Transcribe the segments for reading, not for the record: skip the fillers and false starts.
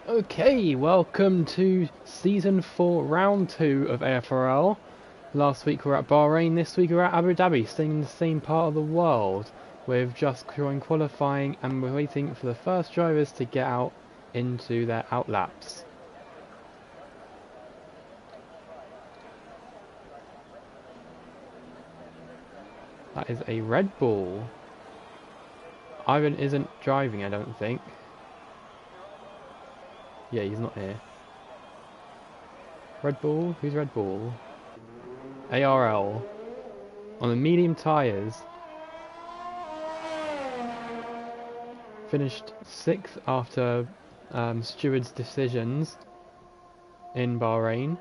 Okay, welcome to Season 4, Round 2 of AFRL. Last week we were at Bahrain, this week we're at Abu Dhabi, staying in the same part of the world. We've just joined qualifying and we're waiting for the first drivers to get out into their outlaps. That is a Red Bull. Ivan isn't driving, I don't think. Yeah, he's not here. Red Bull? Who's Red Bull? ARL. On the medium tyres. Finished 6th after stewards' decisions in Bahrain.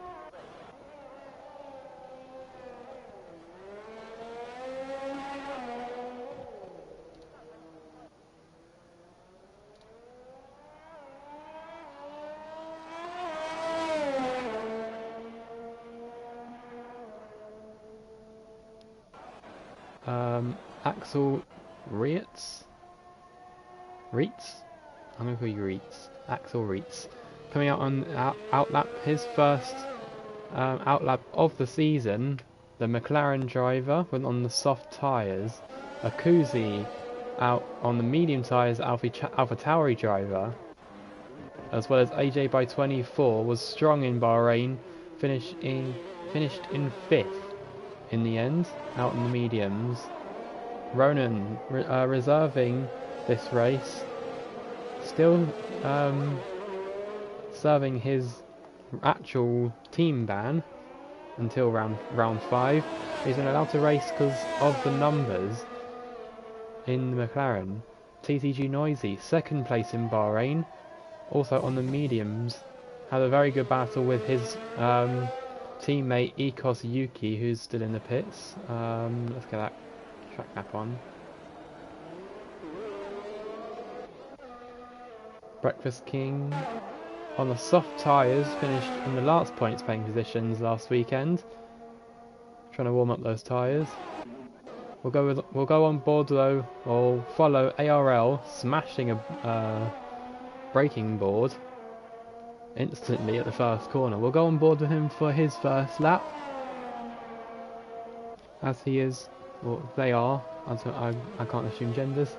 Axel Reitz? I'm going to call you Reitz. Axel Reitz. Coming out on outlap, his first outlap of the season. The McLaren driver went on the soft tyres. Akuzi out on the medium tyres, AlphaTauri driver. As well as AJ by 24 was strong in Bahrain. Finished in 5th in the end, out in the mediums. Ronan reserving this race, still serving his actual team ban until round 5. He's been allowed to race because of the numbers in the McLaren. TTG Noisy, 2nd place in Bahrain, also on the mediums, had a very good battle with his teammate Ekos Yuki, who's still in the pits. Let's get that track map on. Breakfast King on the soft tyres, finished in the last points paying positions last weekend. Trying to warm up those tyres. We'll go on board though, or follow ARL, smashing a braking board instantly at the first corner. We'll go on board with him for his first lap, as he is. Well, they are. I can't assume genders.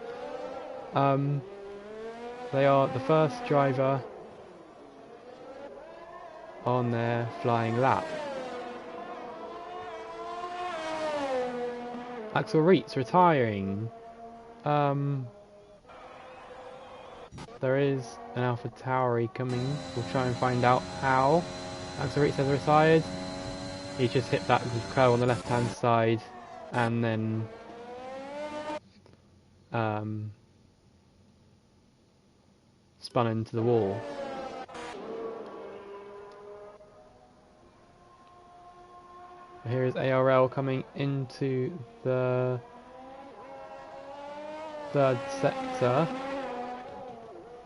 They are the first driver on their flying lap. Axel Reitz retiring. There is an AlphaTauri coming. We'll try and find out how. Axel Reitz has retired. He just hit that curve on the left-hand side and then spun into the wall. Here is ARL coming into the 3rd sector.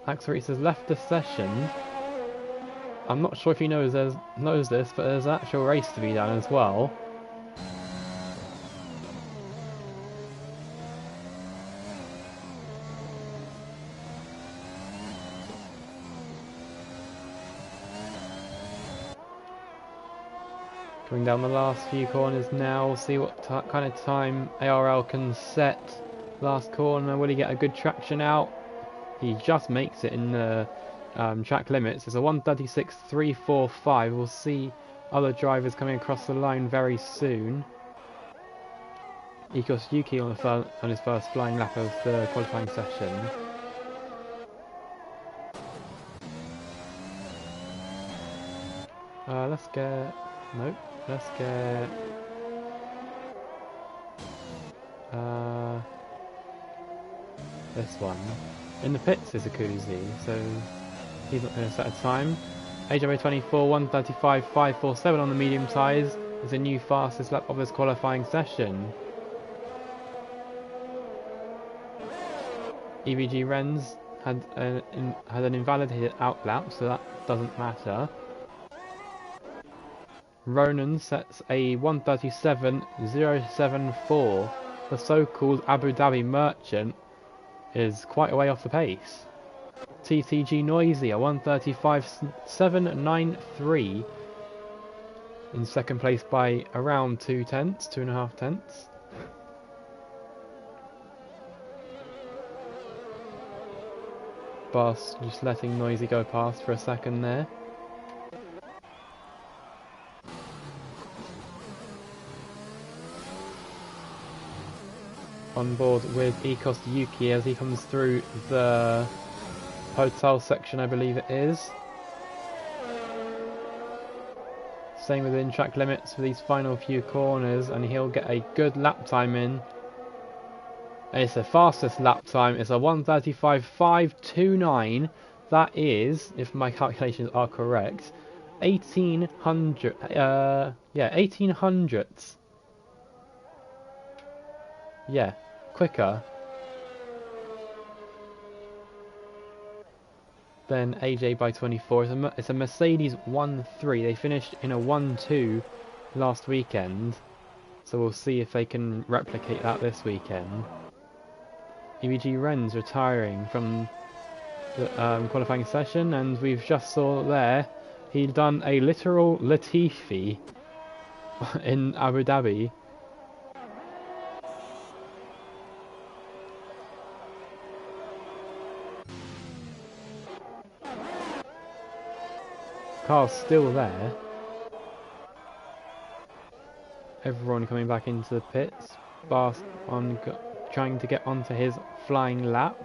Axel Reitz has left the session. I'm not sure if he knows this, but there's an actual race to be done as well. Coming down the last few corners now, see what kind of time ARL can set. Last corner, will he get a good traction out? He just makes it in the track limits. It's a 1:36.345. We'll see other drivers coming across the line very soon. Ekos Yuki on his first flying lap of the qualifying session. Let's get this one. In the pits is a koozie, so he's not going to set a time. AJ24 1:35.547 on the medium tyres is a new fastest lap of this qualifying session. EVG Renz had an invalidated out lap, so that doesn't matter. Ronan sets a 1:37.074. The so-called Abu Dhabi merchant is quite a way off the pace. TTG Noisy, a 1:35.793 in second place by around 2.5 tenths. Boss just letting Noisy go past for a second there. On board with Ecos Yuki as he comes through the hotel section, I believe it is. Staying within track limits for these final few corners, and he'll get a good lap time in. It's the fastest lap time. It's a 1:35.529. That is, if my calculations are correct, 1800. Yeah, 1800ths. Yeah, quicker than AJ by 24. It's a Mercedes 1.3. They finished in a 1.2 last weekend, so we'll see if they can replicate that this weekend. EVG Renz retiring from the qualifying session, and we've just saw there he'd done a literal Latifi in Abu Dhabi. Car's still there. Everyone coming back into the pits. Bast on trying to get onto his flying lap.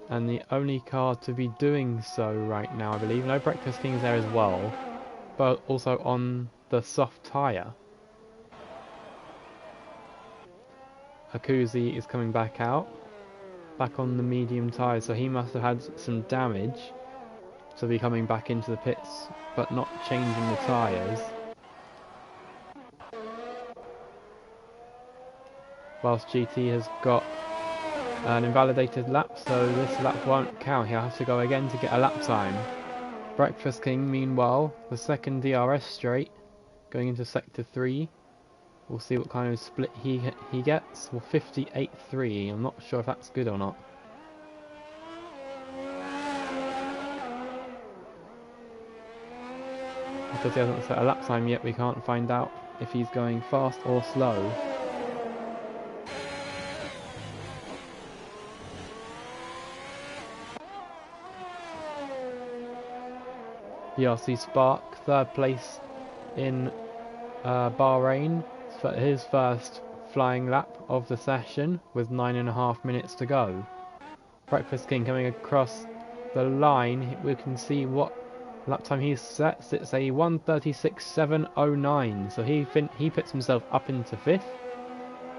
And the only car to be doing so right now, I believe. No Breakfast King's there as well, but also on the soft tyre. Akuzi is coming back out. Back on the medium tyre, so he must have had some damage to be coming back into the pits, but not changing the tyres. Whilst GT has got an invalidated lap, so this lap won't count. He'll have to go again to get a lap time. Breakfast King, meanwhile, the second DRS straight, going into sector 3. We'll see what kind of split he gets. Well, 58.3. I'm not sure if that's good or not. Because he hasn't set a lap time yet, we can't find out if he's going fast or slow. BRC Spark, third place in Bahrain. His first flying lap of the session with 9.5 minutes to go. Breakfast King coming across the line. We can see what lap time he sets. It's a 1:36.709. So he puts himself up into 5th.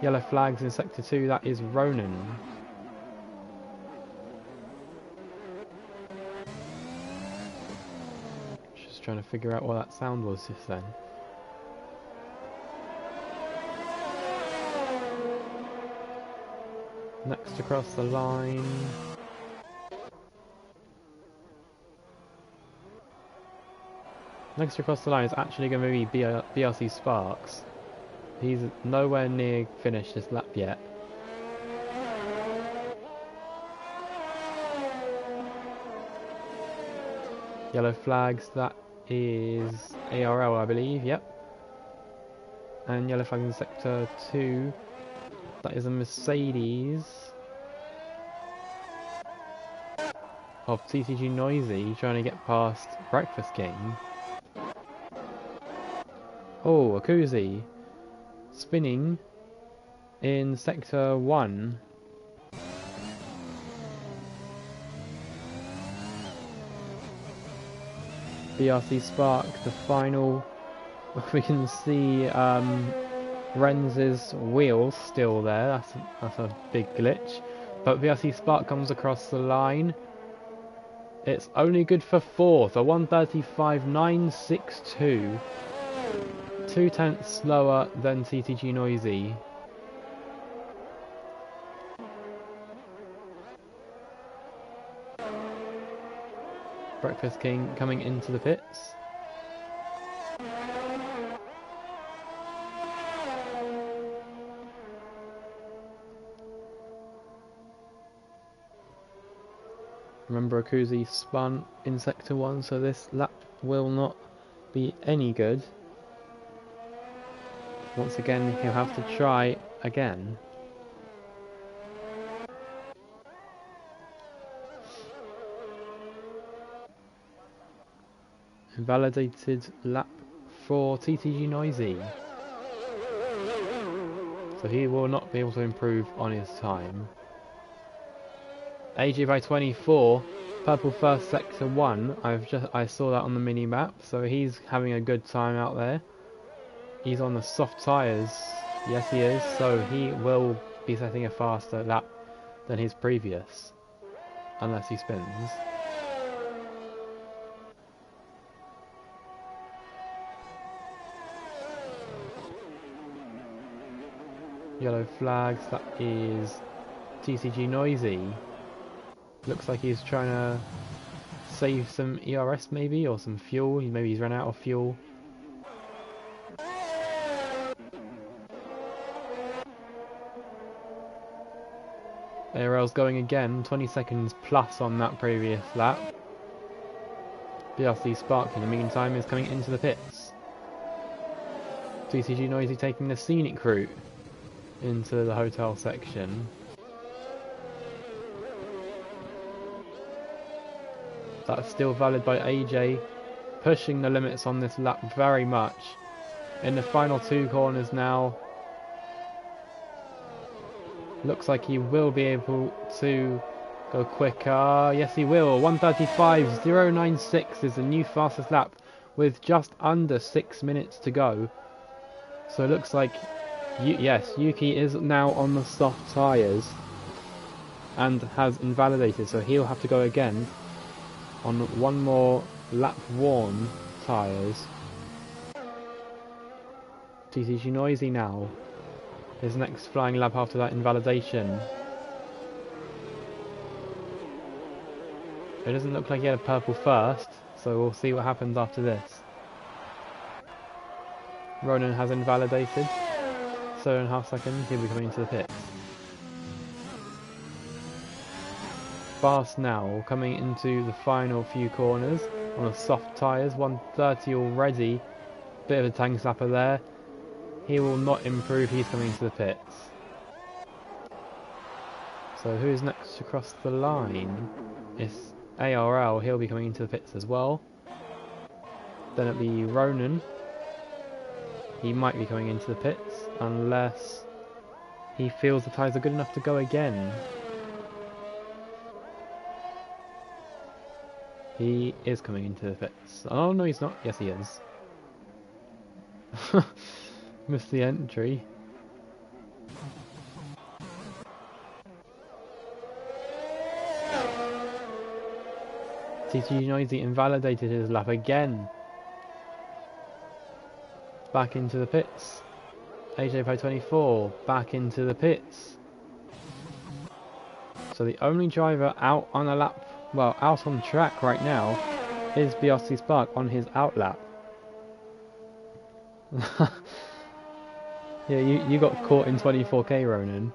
Yellow flags in sector 2. That is Ronan. Just trying to figure out what that sound was just then. Next across the line. Next across the line is actually going to be BRC Sparks. He's nowhere near finished this lap yet. Yellow flags, that is ARL, I believe, yep. And yellow flags in sector 2. That is a Mercedes of TTG Noisy trying to get past Breakfast King. Oh, Akuzi spinning in sector 1. BRC Spark, the final. We can see Renz's wheels still there. That's a big glitch. But VRC Spark comes across the line. It's only good for 4th, a 1:35.962. 2/10 slower than TTG Noisy. Breakfast King coming into the pits. Remember, Akuzi spun in sector 1, so this lap will not be any good. Once again, he'll have to try again. Invalidated lap for TTG Noisy. So he will not be able to improve on his time. AJ by 24, purple first sector 1. I saw that on the mini map, so he's having a good time out there. He's on the soft tyres. Yes, he is. So he will be setting a faster lap than his previous, unless he spins. Yellow flags, that is TCG Noisy. Looks like he's trying to save some ERS maybe, or some fuel. Maybe he's run out of fuel. AFRL's going again, 20 seconds plus on that previous lap. BRC Spark in the meantime is coming into the pits. TCG Noisy taking the scenic route into the hotel section. That's still valid by AJ, pushing the limits on this lap very much. In the final 2 corners now, looks like he will be able to go quicker. Yes, he will. 1:35.096 is the new fastest lap with just under 6 minutes to go. So it looks like, yes, Yuki is now on the soft tyres and has invalidated, so he'll have to go again on one more lap worn tyres. TCG Noisy now. His next flying lap after that invalidation. It doesn't look like he had a purple first, so we'll see what happens after this. Ronan has invalidated. 7.5 seconds, he'll be coming into the pits. Fast now, coming into the final few corners on the soft tyres, 1:30 already. Bit of a tank slapper there. He will not improve, he's coming into the pits. So who's next across the line? It's AFRL, he'll be coming into the pits as well. Then it'll be Ronan. He might be coming into the pits, unless he feels the tyres are good enough to go again. He is coming into the pits. Oh no, he's not. Yes, he is. Missed the entry. TTG Noisy invalidated his lap again. Back into the pits. AJ by 24 back into the pits. So the only driver out on a lap, well, out on track right now is BRC Spark on his out lap. Yeah, you got caught in 24k, Ronan.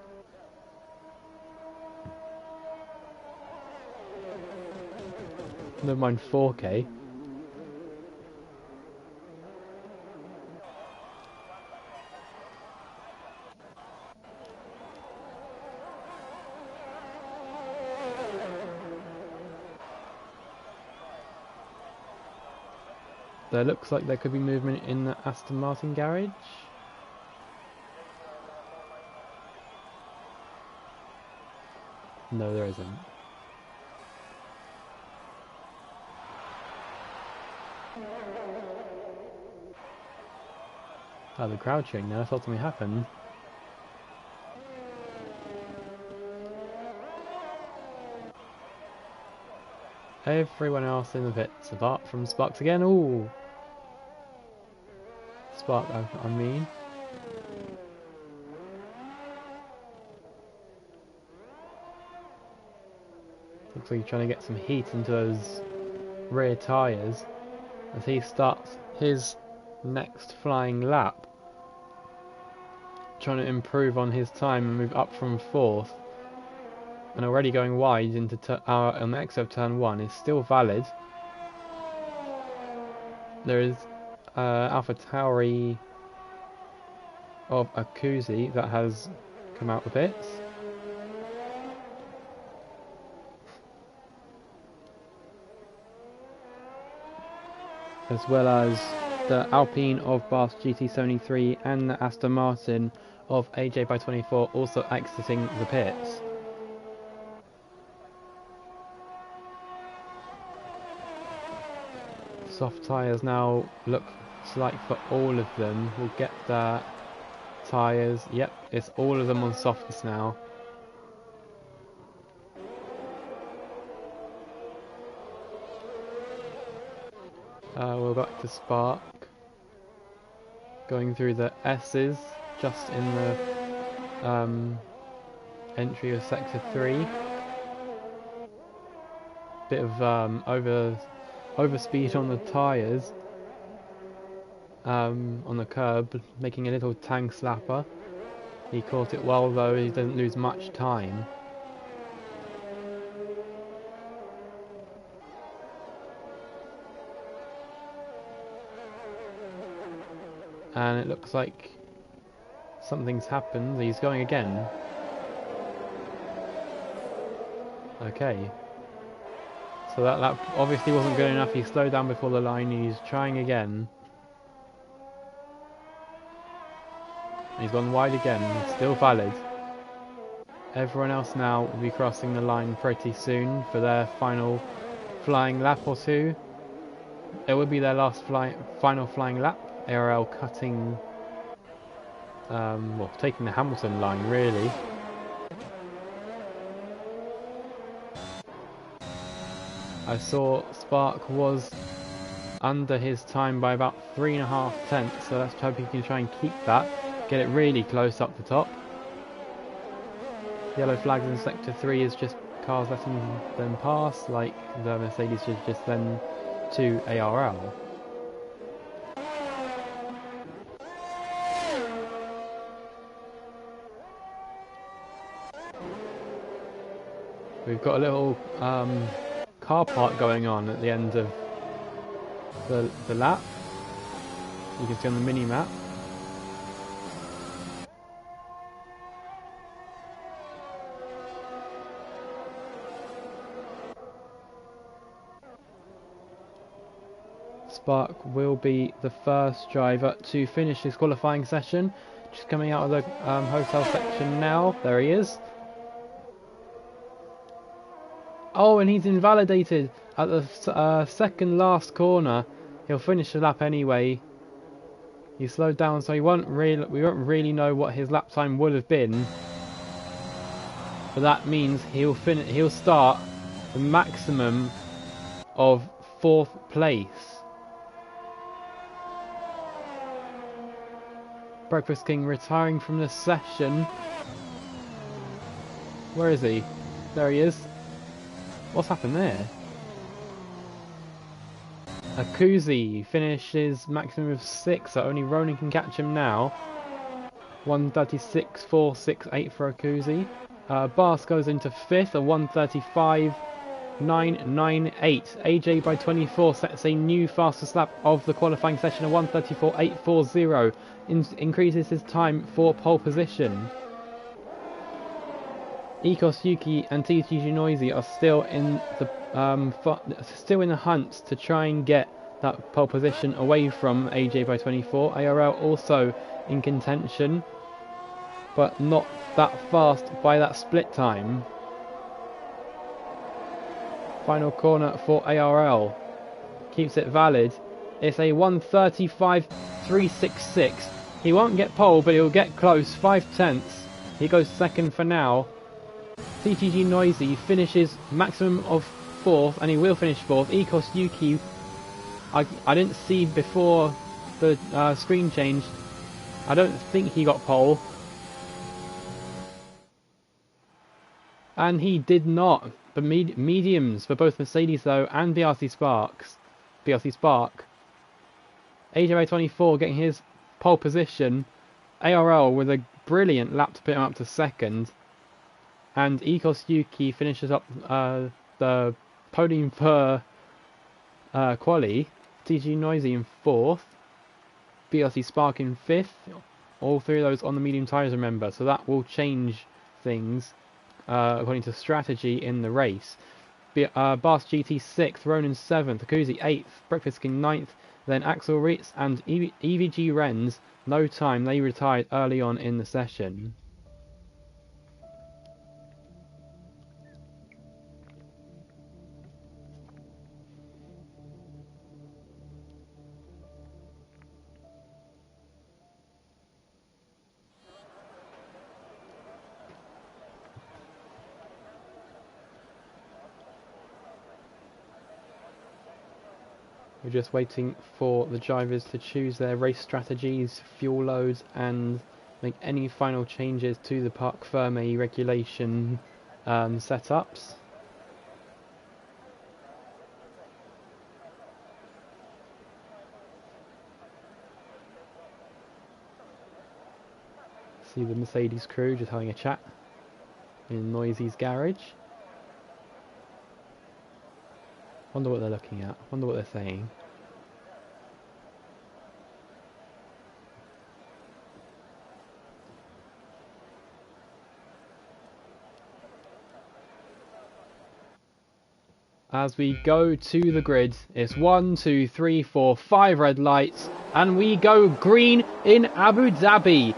Never mind 4k. There looks like there could be movement in the Aston Martin garage. No, there isn't. Oh, the crowd cheering now, I thought something happened. Everyone else in the pits, apart from Sparks again. Ooh! Spark, I mean. Looks like he's trying to get some heat into those rear tyres as he starts his next flying lap. Trying to improve on his time and move up from 4th. And already going wide into on the exit of turn 1 is still valid. There is Alpha Tauri of Akuzi that has come out of pits. As well as the Alpine of Bath GT73 and the Aston Martin of AJ by 24 also exiting the pits. Soft tyres now looks like for all of them. We'll get their tyres. Yep, it's all of them on softs now. We'll go back to Spark. Going through the S's just in the entry of Sector 3. Bit of overspeed on the tyres on the curb, making a little tang slapper. He caught it well though, he doesn't lose much time. And it looks like something's happened. He's going again. Okay. So that lap obviously wasn't good enough. He slowed down before the line. He's trying again. He's gone wide again. It's still valid. Everyone else now will be crossing the line pretty soon for their final flying lap or two. It would be their last final flying lap. ARL cutting, well, taking the Hamilton line really. I saw Spark was under his time by about 3.5 tenths, so let's hope he can try and keep that, get it really close up the top. Yellow flags in Sector 3 is just cars letting them pass, like the Mercedes should just then to ARL. We've got a little car park going on at the end of the lap. You can see on the mini map. Spark will be the first driver to finish his qualifying session. Just coming out of the hotel section now. There he is. Oh, and he's invalidated at the second last corner. He'll finish the lap anyway. He slowed down, so we won't really know what his lap time would have been. But that means he'll start the maximum of 4th place. Breakfast King retiring from the session. Where is he? There he is. What's happened there? Akuzi finishes maximum of 6, so only Ronan can catch him now. 1:36.468 for Akuzi. Bas goes into 5th at 1:35.998. AJ by 24 sets a new fastest lap of the qualifying session at 1:34.840. Increases his time for pole position. Ekos Yuki and TTG Noisy are still in the hunt to try and get that pole position away from AJ by 24. ARL also in contention, but not that fast by that split time. Final corner for ARL. Keeps it valid. It's a 1:35.366. He won't get pole, but he'll get close. 5 tenths. He goes second for now. TTG Noisy finishes maximum of 4th, and he will finish 4th. Ekos Yuki, I didn't see before the screen changed. I don't think he got pole. And he did not. But mediums for both Mercedes though and BRC Spark. AJ24 getting his pole position. ARL with a brilliant lap to put him up to 2nd. And Ekos Yuki finishes up the podium for quali. TG Noisy in 4th. BRC Spark in 5th. All 3 of those on the medium tyres, remember. So that will change things according to strategy in the race. Bars GT 6th, Ronan 7th, Akuzi 8th, Breakfast King 9th, then Axel Ritz and EVG Renz, no time, they retired early on in the session. We're just waiting for the drivers to choose their race strategies, fuel loads, and make any final changes to the Parc Fermé regulation setups. See the Mercedes crew just having a chat in Noisy's garage. Wonder what they're looking at. Wonder what they're saying. As we go to the grid, it's 1, 2, 3, 4, 5 red lights, and we go green in Abu Dhabi.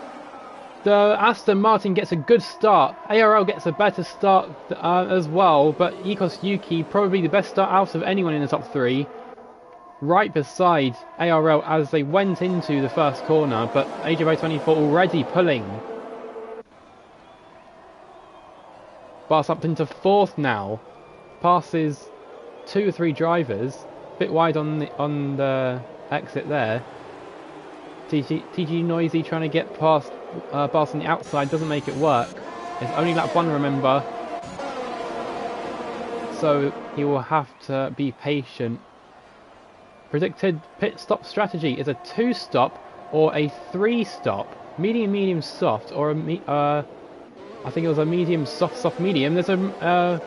The Aston Martin gets a good start. ARL gets a better start as well, but Ekos Yuki probably the best start out of anyone in the top 3. Right beside ARL as they went into the first corner, but AJ24 already pulling. Bars up into 4th now. Passes 2 or 3 drivers. Bit wide on the exit there. TG Noisy trying to get past Bars on the outside, doesn't make it work. It's only lap 1, remember. So he will have to be patient. Predicted pit stop strategy is a 2-stop or a 3-stop. Medium, soft, or a I think it was a medium, soft, medium. There's a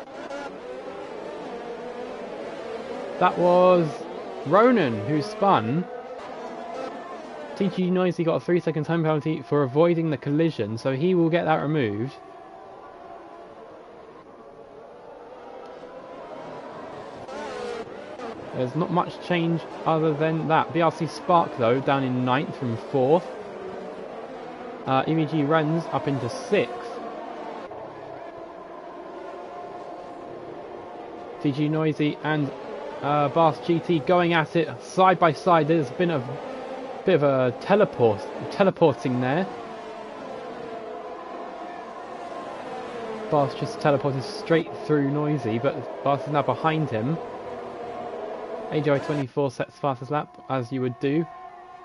that was Ronan who spun. TG Noisy got a 3-second time penalty for avoiding the collision, so he will get that removed. There's not much change other than that. BRC Spark though down in 9th from 4th. EVG Renz up into 6th. TG Noisy and Bars GT going at it side by side. There's been a bit of a teleporting there. Bars just teleported straight through Noisy, but Bars is now behind him. AJ24 sets fastest lap, as you would do,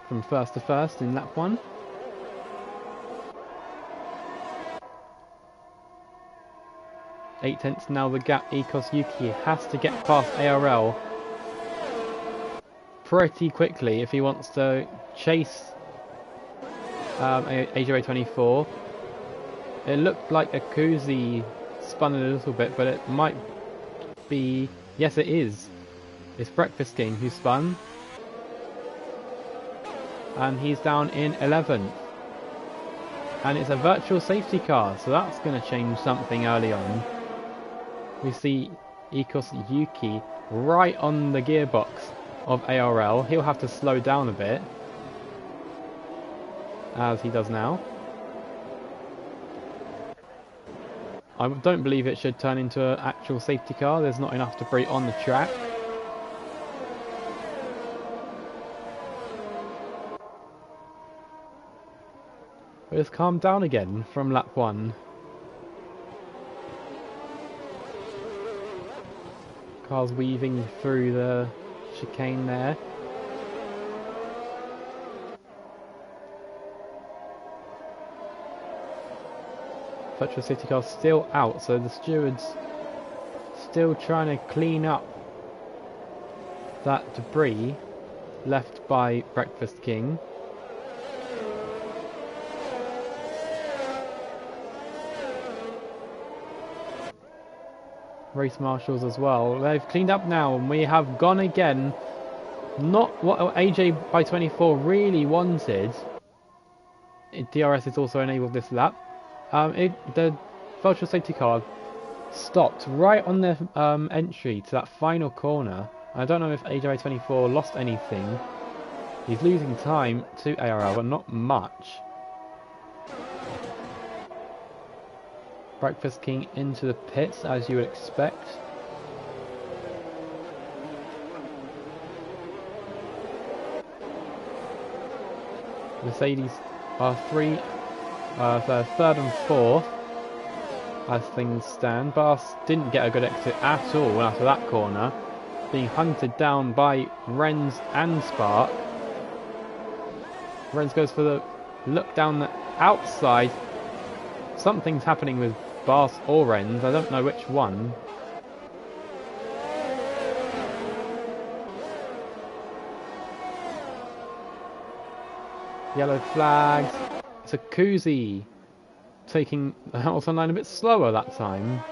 from first to first in lap 1. Eight tenths now the gap. Ekos Yuki has to get past ARL pretty quickly if he wants to chase AJ24. It looked like Akuzi spun a little bit, but it might be... Yes, it is. It's Breakfast King who spun. And he's down in 11th. And it's a virtual safety car, so that's going to change something early on. We see Ekos Yuki right on the gearbox of ARL. He'll have to slow down a bit, as he does now. I don't believe it should turn into an actual safety car. There's not enough debris on the track. But it's calmed down again from lap 1. Cars weaving through the chicane there. Virtual safety car still out, so the stewards still trying to clean up that debris left by Breakfast King. Race marshals as well. They've cleaned up now, and we have gone again. Not what AJ by 24 really wanted. DRS is also enabled this lap. The virtual safety car stopped right on the entry to that final corner. I don't know if AJ by 24 lost anything. He's losing time to ARL, but not much. Breakfast King into the pits, as you would expect. Mercedes are third and fourth as things stand. Bas didn't get a good exit at all after that corner, being hunted down by Renz and Spark. Renz goes for the look down the outside. Something's happening with Bas or Renz, I don't know which one. Yellow flags. It's a Kuzi taking the Hamilton line a bit slower that time.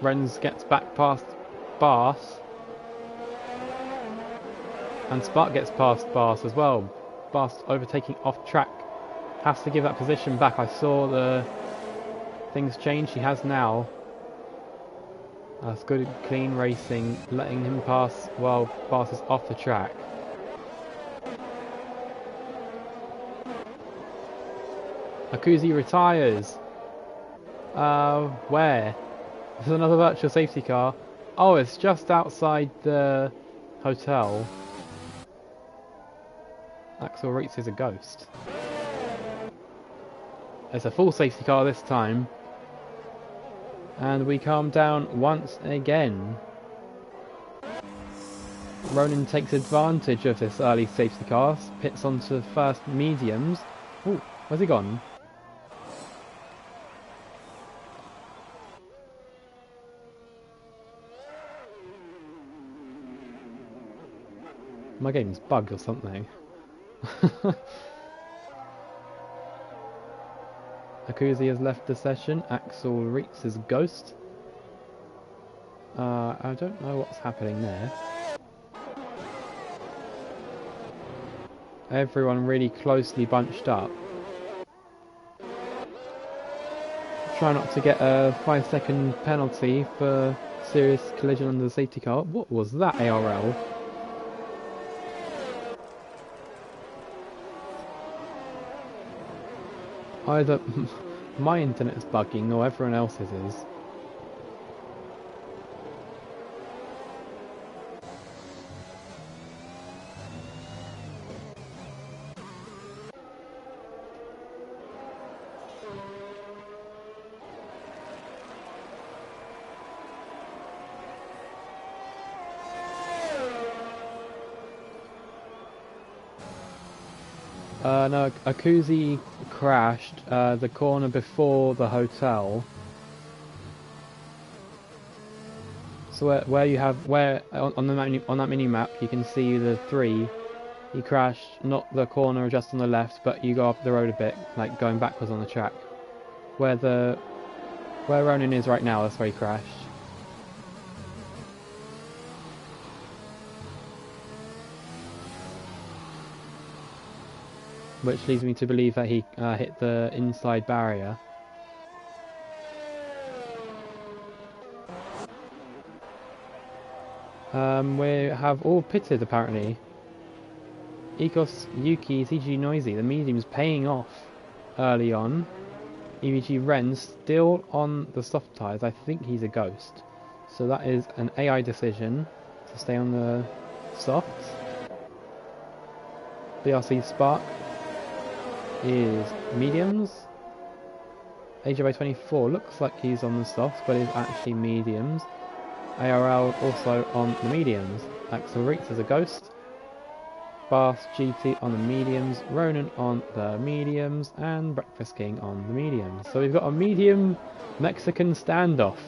Renz gets back past Bas. And Spark gets past Bas as well. Bas overtaking off track. Has to give that position back. I saw the things change. He has now. That's good clean racing. Letting him pass while Bas is off the track. Akuzi retires. Where? There's another virtual safety car. Oh, it's just outside the hotel. Axel Reitz is a ghost. It's a full safety car this time. And we calm down once again. Ronan takes advantage of this early safety car. Pits onto first mediums. Ooh, where's he gone? My game's bugged or something. Akuzi has left the session. Axel Reitz is ghost. I don't know what's happening there. Everyone really closely bunched up. Try not to get a 5-second penalty for serious collision under the safety car. What was that, ARL? Either my internet is bugging or everyone else's is. No, Akuzi crashed the corner before the hotel. So where you have on that mini map you can see the three. He crashed not the corner just on the left, but you go up the road a bit, like going backwards on the track. Where Ronan is right now, that's where he crashed. Which leads me to believe that he hit the inside barrier. We have all pitted apparently. Ecos, Yuki, CG Noisy, the medium's paying off early on. EVG Ren still on the soft tyres. I think he's a ghost. So that is an AI decision to stay on the softs. BRC Spark is mediums. AJ24 looks like he's on the softs, but is actually mediums. ARL also on the mediums. Axel Reeks is a ghost. Fast GT on the mediums, Ronan on the mediums, and Breakfast King on the mediums. So we've got a medium Mexican standoff.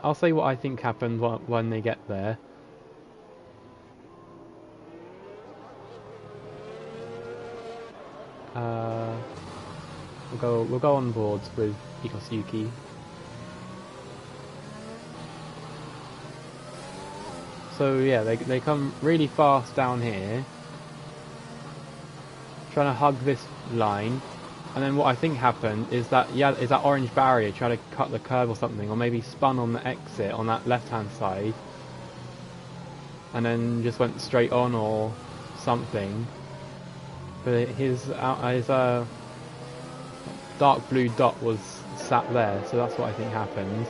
I'll say what I think happened when they get there. We'll go on boards with Ikosuki. So yeah, they come really fast down here, trying to hug this line. And then what I think happened is that that orange barrier trying to cut the curve or something, or maybe spun on the exit on that left-hand side, and then just went straight on or something. But his dark blue dot was sat there, so that's what I think happened.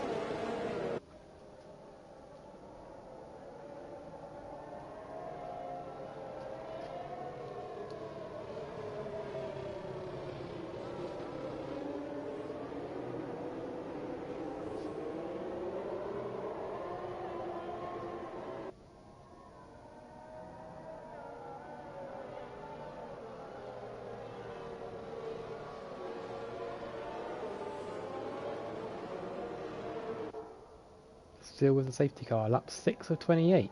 Still with the safety car, lap 6 of 28.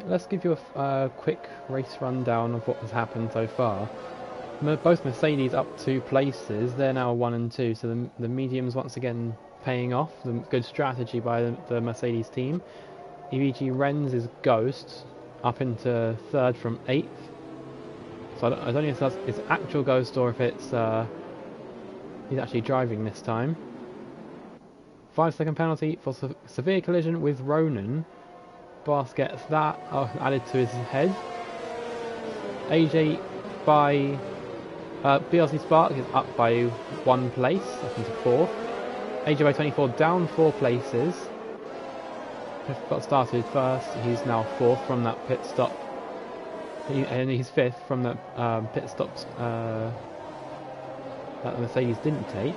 Let's give you a quick race rundown of what has happened so far. Both Mercedes up 2 places, they're now 1 and 2, so the mediums once again paying off. The good strategy by the Mercedes team. EVG Renz is Ghost, up into 3rd from 8th. So I don't know if that's his actual Ghost or if it's he's actually driving this time. 5-second penalty for severe collision with Ronan. Bas gets that added to his head. AJ by BRC Spark is up by 1 place, up into 4th. AJ by 24 down 4 places. Got started first. He's now 4th from that pit stop. And he's 5th from the pit stops that the Mercedes didn't take.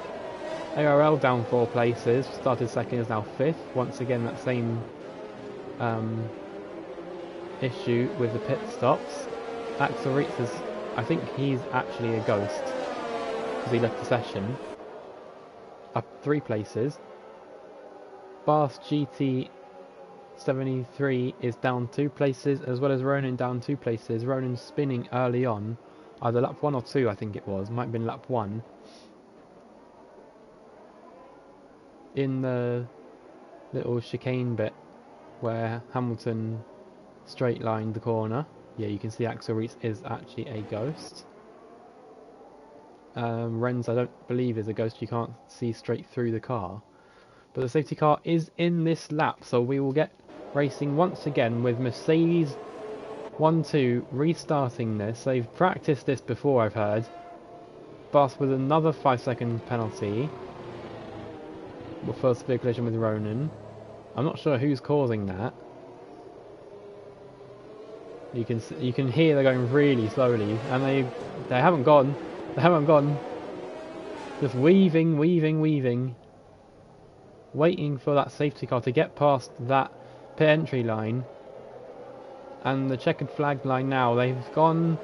ARL down 4 places, started 2nd, is now 5th. Once again, that same issue with the pit stops. Axel Reeks is, I think he's actually a ghost, because he left the session. Up 3 places. Bas GT 73 is down 2 places, as well as Ronan down 2 places. Ronan spinning early on, either lap 1 or 2 I think it was, might have been lap 1. In the little chicane bit where Hamilton straight lined the corner, yeah, you can see Axel Reeks is actually a ghost. Renz I don't believe is a ghost, you can't see straight through the car. But the safety car is in this lap, so we will get racing once again with Mercedes 1-2 restarting this. They've practiced this before, I've heard. Bas with another 5-second penalty for severe collision with Ronan. I'm not sure who's causing that. You can hear they're going really slowly, and they haven't gone. They haven't gone. Just weaving, waiting for that safety car to get past that pit entry line and the checkered flag line. Now they've gone.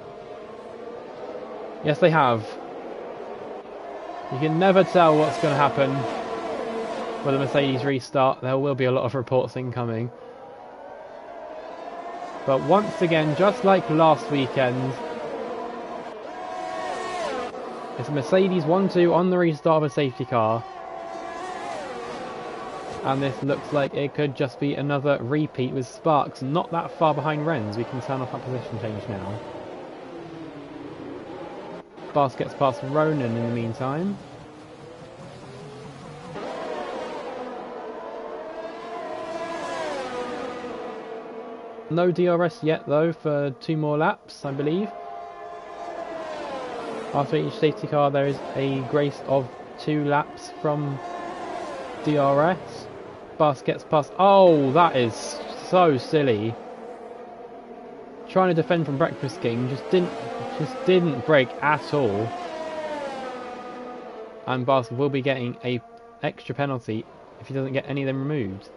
Yes, they have. You can never tell what's going to happen with the Mercedes restart. There will be a lot of reports incoming. But once again, just like last weekend, it's Mercedes 1-2 on the restart of a safety car. And this looks like it could just be another repeat with Sparks not that far behind Renz. We can turn off that position change now. Bas gets past Ronan in the meantime. No DRS yet though for 2 more laps, I believe. After each safety car there is a grace of 2 laps from DRS. Bus gets past. Oh, that is so silly. Trying to defend from Breakfast King, just didn't brake at all. And Bas will be getting a extra penalty if he doesn't get any of them removed.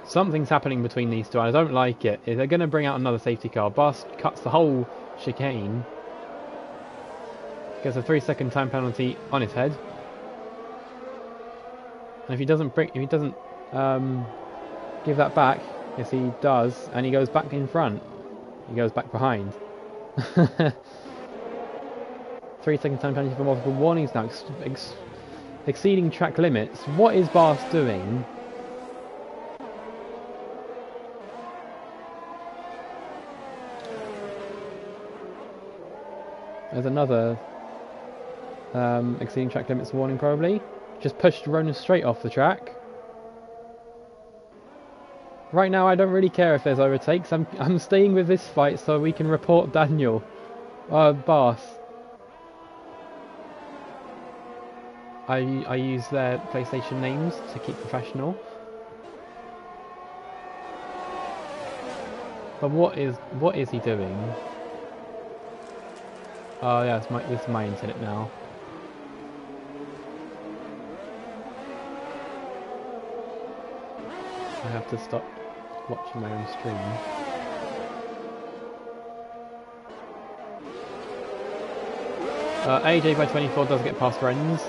Something's happening between these two, and I don't like it. They're going to bring out another safety car. Bas cuts the whole chicane. Gets a 3-second time penalty on his head. And if he doesn't give that back, yes he does, and he goes back in front. He goes back behind. 3-second time penalty for multiple warnings now. Exceeding track limits. What is Bas doing? There's another exceeding track limits warning probably. Just pushed Ronan straight off the track. Right now I don't really care if there's overtakes. I'm staying with this fight so we can report Daniel. Bas. I use their PlayStation names to keep professional. But what is he doing? Oh yeah, this is my internet now. I have to stop watching my own stream. AJ by 24 does get past Renz.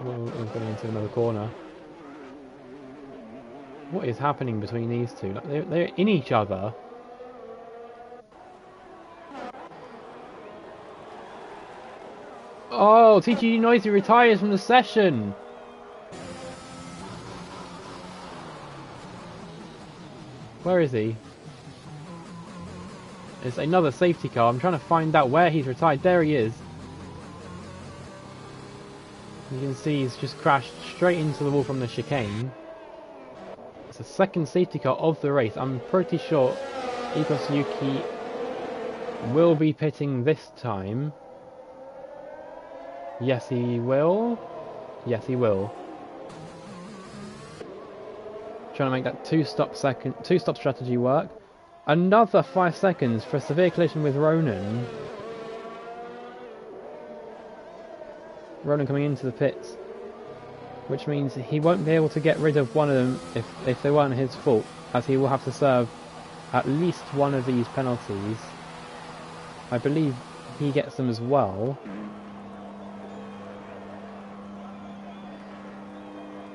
Well, he's going into another corner. What is happening between these two? Like, they're in each other. Oh, TG Noisy retires from the session! Where is he? It's another safety car. I'm trying to find out where he's retired. There he is. You can see he's just crashed straight into the wall from the chicane. It's the second safety car of the race. I'm pretty sure Ikos Yuki will be pitting this time. Yes, he will. Yes, he will. Trying to make that two-stop strategy work. Another 5 seconds for a severe collision with Ronan. Ronan coming into the pits, which means he won't be able to get rid of one of them if they weren't his fault, as he will have to serve at least one of these penalties. I believe he gets them as well.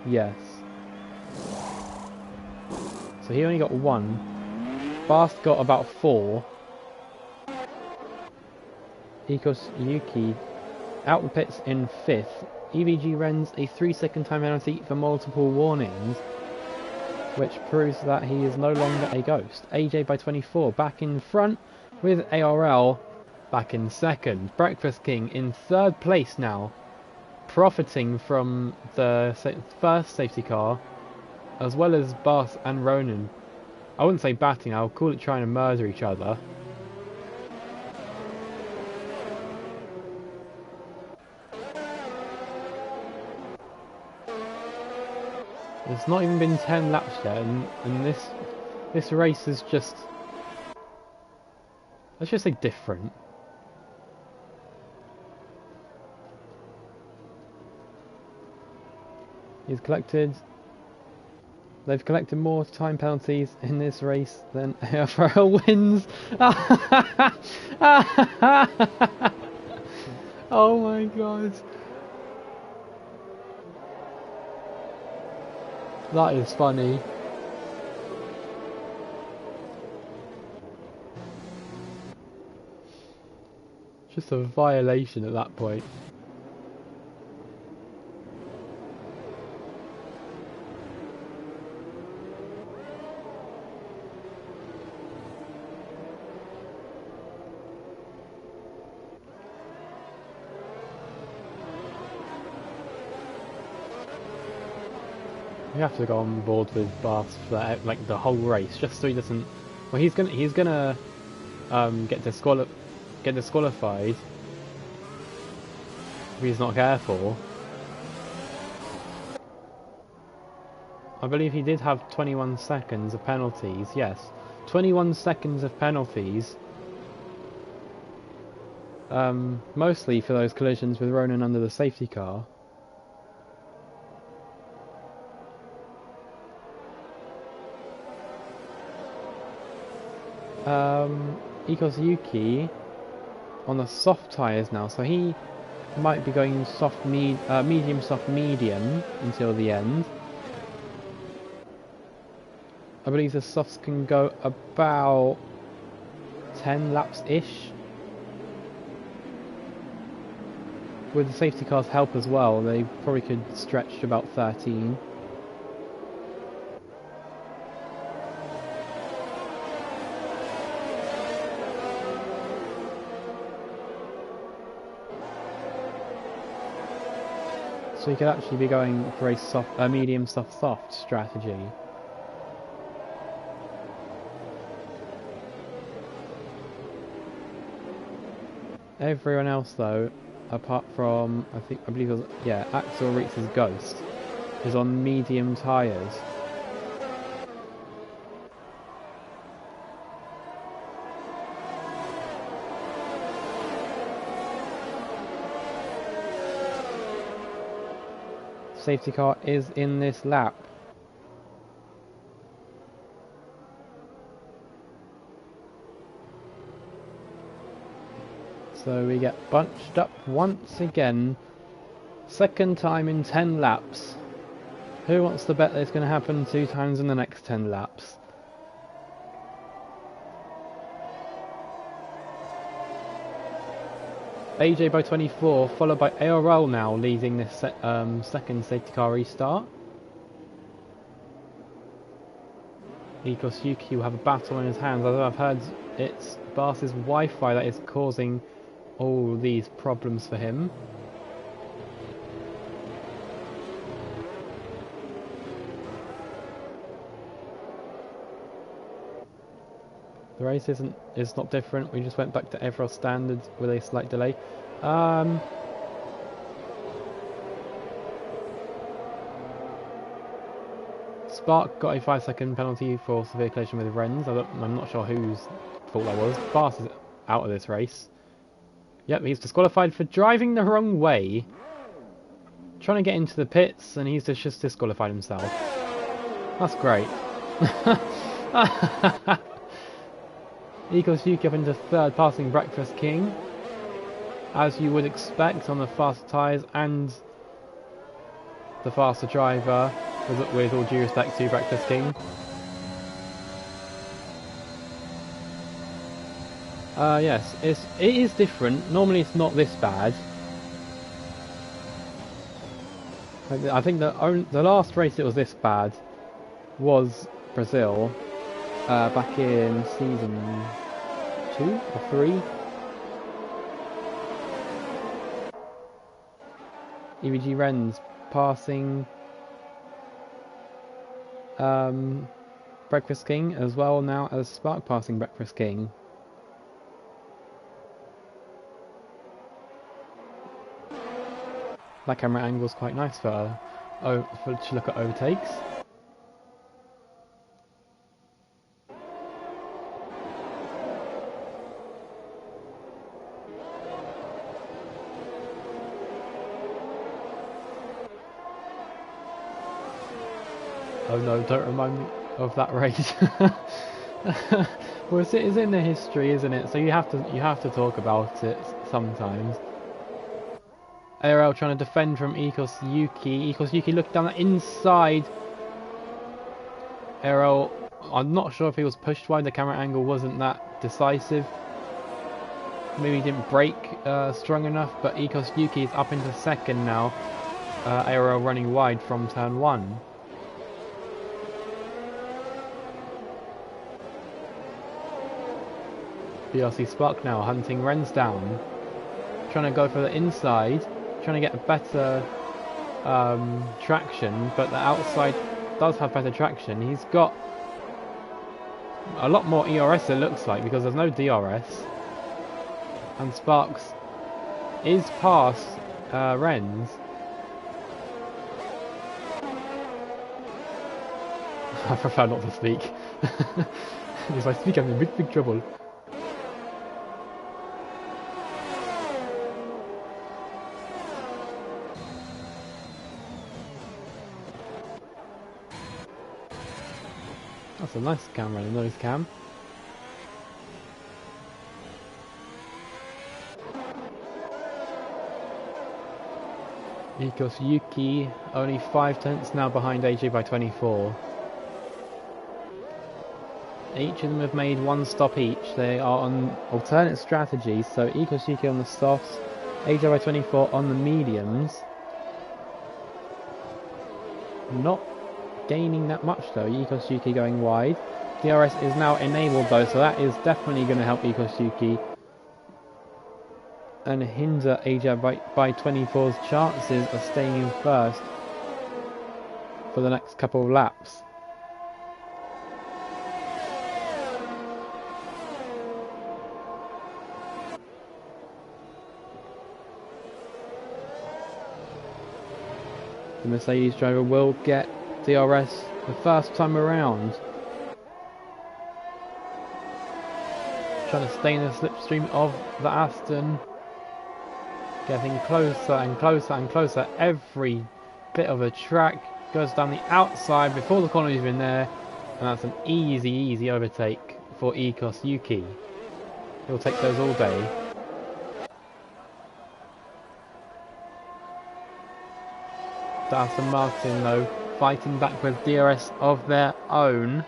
Yes. So he only got 1. Bast got about 4. Ikos Yuki out the pits in 5th. EVG Renz a 3-second time penalty for multiple warnings, which proves that he is no longer a ghost. AJ by 24 back in front, with ARL back in 2nd. Breakfast King in 3rd place now, profiting from the first safety car, as well as Bas and Ronan. I wouldn't say batting, I'll call it trying to murder each other. It's not even been 10 laps yet, and this race is just, let's just say, different. They've collected more time penalties in this race than AFRL wins. Oh my god. That is funny. Just a violation at that point. We have to go on board with Bas for like the whole race, just so he doesn't. Well, he's gonna get disqualified if he's not careful. I believe he did have 21 seconds of penalties. Yes, 21 seconds of penalties. Mostly for those collisions with Ronan under the safety car. Ikos Yuki on the soft tyres now, so he might be going medium, soft, medium until the end. I believe the softs can go about 10 laps-ish. With the safety car's help as well, they probably could stretch to about 13. So you could actually be going for a medium soft strategy. Everyone else though, apart from I believe it was Axel Rietz's Ghost, is on medium tyres. Safety car is in this lap. So we get bunched up once again. Second time in 10 laps. Who wants to bet that it's going to happen 2 times in the next 10 laps? AJ by 24, followed by AFRL now leading this second safety car restart. Ikos Yuki will have a battle in his hands, although I've heard it's Bas's Wi-Fi that is causing all these problems for him. The race is not different. We just went back to AFRL standards with a slight delay. Spark got a 5-second penalty for severe collision with Renz. I'm not sure whose fault that was. Bas is out of this race. Yep, he's disqualified for driving the wrong way. Trying to get into the pits, and he's just disqualified himself. That's great. Ikos Yuki up into third, passing Breakfast King. As you would expect on the faster tyres and the faster driver, with all due respect to Breakfast King. Yes, it is different. Normally it's not this bad. I think the last race it was this bad was Brazil, back in season 2 or 3. EVG Renz passing Breakfast King as well now as Spark passing Breakfast King. That camera angle is quite nice to look at overtakes. Oh no, don't remind me of that race. Well, it's in the history, isn't it? So you have to talk about it sometimes. AFRL trying to defend from Ikos Yuki. Ikos Yuki looked down the inside. AFRL, I'm not sure if he was pushed wide. The camera angle wasn't that decisive. Maybe he didn't brake strong enough, but Ikos Yuki is up into second now. AFRL running wide from turn 1. BRC Spark now hunting Renz down. Trying to go for the inside. Trying to get a better traction, but the outside does have better traction. He's got a lot more ERS, it looks like, because there's no DRS. And Sparks is past Renz. I prefer not to speak. If I speak, I'm in big trouble. That's a nice camera, a nose cam. Nikos Yuki only 5 tenths now behind AJ by 24. Each of them have made one stop each. They are on alternate strategies, so Nikos Yuki on the softs, AJ by 24 on the mediums. Not gaining that much though, Nikos Yuki going wide. DRS is now enabled though, so that is definitely going to help Nikos Yuki and hinder AJ by 24's chances of staying in first for the next couple of laps. The Mercedes driver will get DRS the first time around. Trying to stay in the slipstream of the Aston. Getting closer and closer and closer. Every bit of the track goes down the outside before the corner is even there. And that's an easy overtake for Nikos Yuki. He'll take those all day. The Aston Martin though, fighting back with DRS of their own.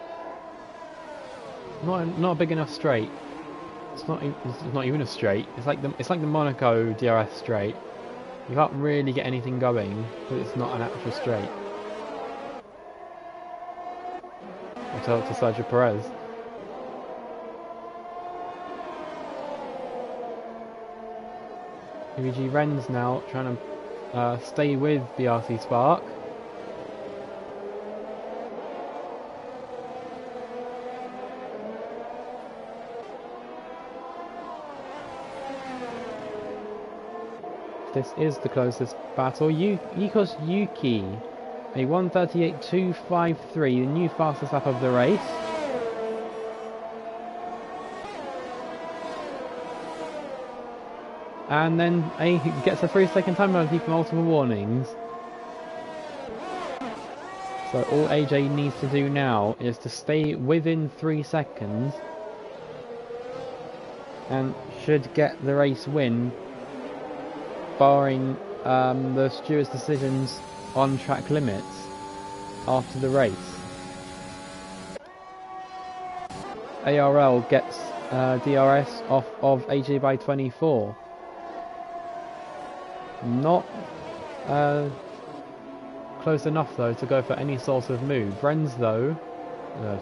Not a big enough straight. It's not even a straight. It's like the Monaco DRS straight. You can't really get anything going, but it's not an actual straight. I'll tell it to Sergio Perez. UVG Renz now trying to stay with the RC Spark. This is the closest battle. Nikos Yuki, a 1:38.253, the new fastest lap of the race. And then he gets a 3-second time penalty for multiple warnings. So all AJ needs to do now is to stay within 3 seconds and should get the race win, barring the steward's decisions on track limits after the race. ARL gets DRS off of AJ by 24. Not close enough though to go for any sort of move. Renz though,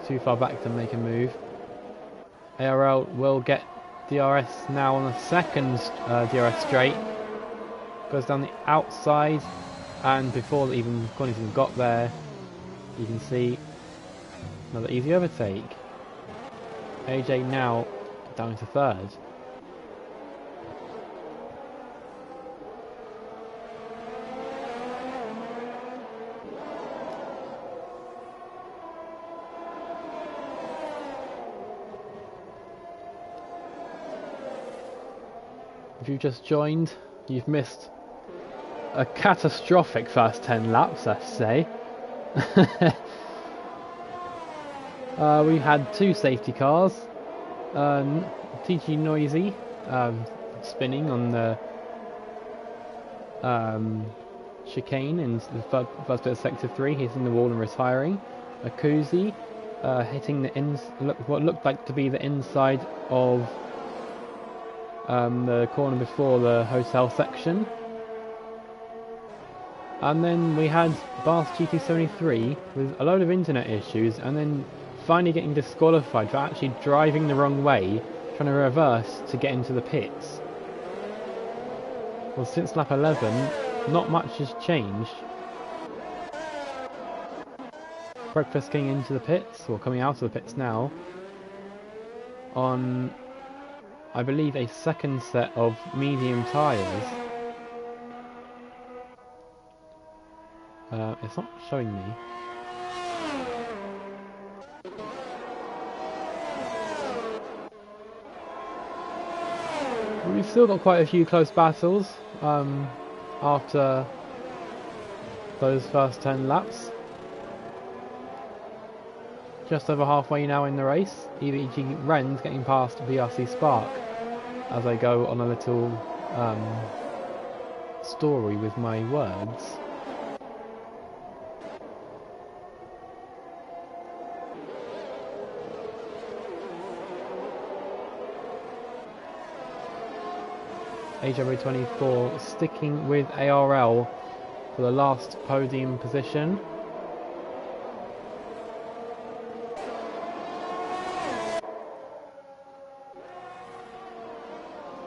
too far back to make a move. ARL will get DRS now on the second DRS straight. Goes down the outside, and before even Cornies even got there, you can see another easy overtake. AJ now down to third. If you've just joined, you've missed a catastrophic first 10 laps, I say. We had 2 safety cars. TG Noisy spinning on the chicane in the first bit of sector 3, hitting the wall and retiring. A Kuzi hitting what looked like to be the inside of the corner before the hotel section. And then we had Bath GT73 with a load of internet issues, and then finally getting disqualified for actually driving the wrong way, trying to reverse to get into the pits. Well, since lap 11, not much has changed. breakfast getting into the pits, or coming out of the pits now, on, I believe, a second set of medium tyres. It's not showing me. We've still got quite a few close battles after those first 10 laps. Just over halfway now in the race. EVG Ren's getting past VRC Spark as I go on a little story with my words. AW24 sticking with ARL for the last podium position.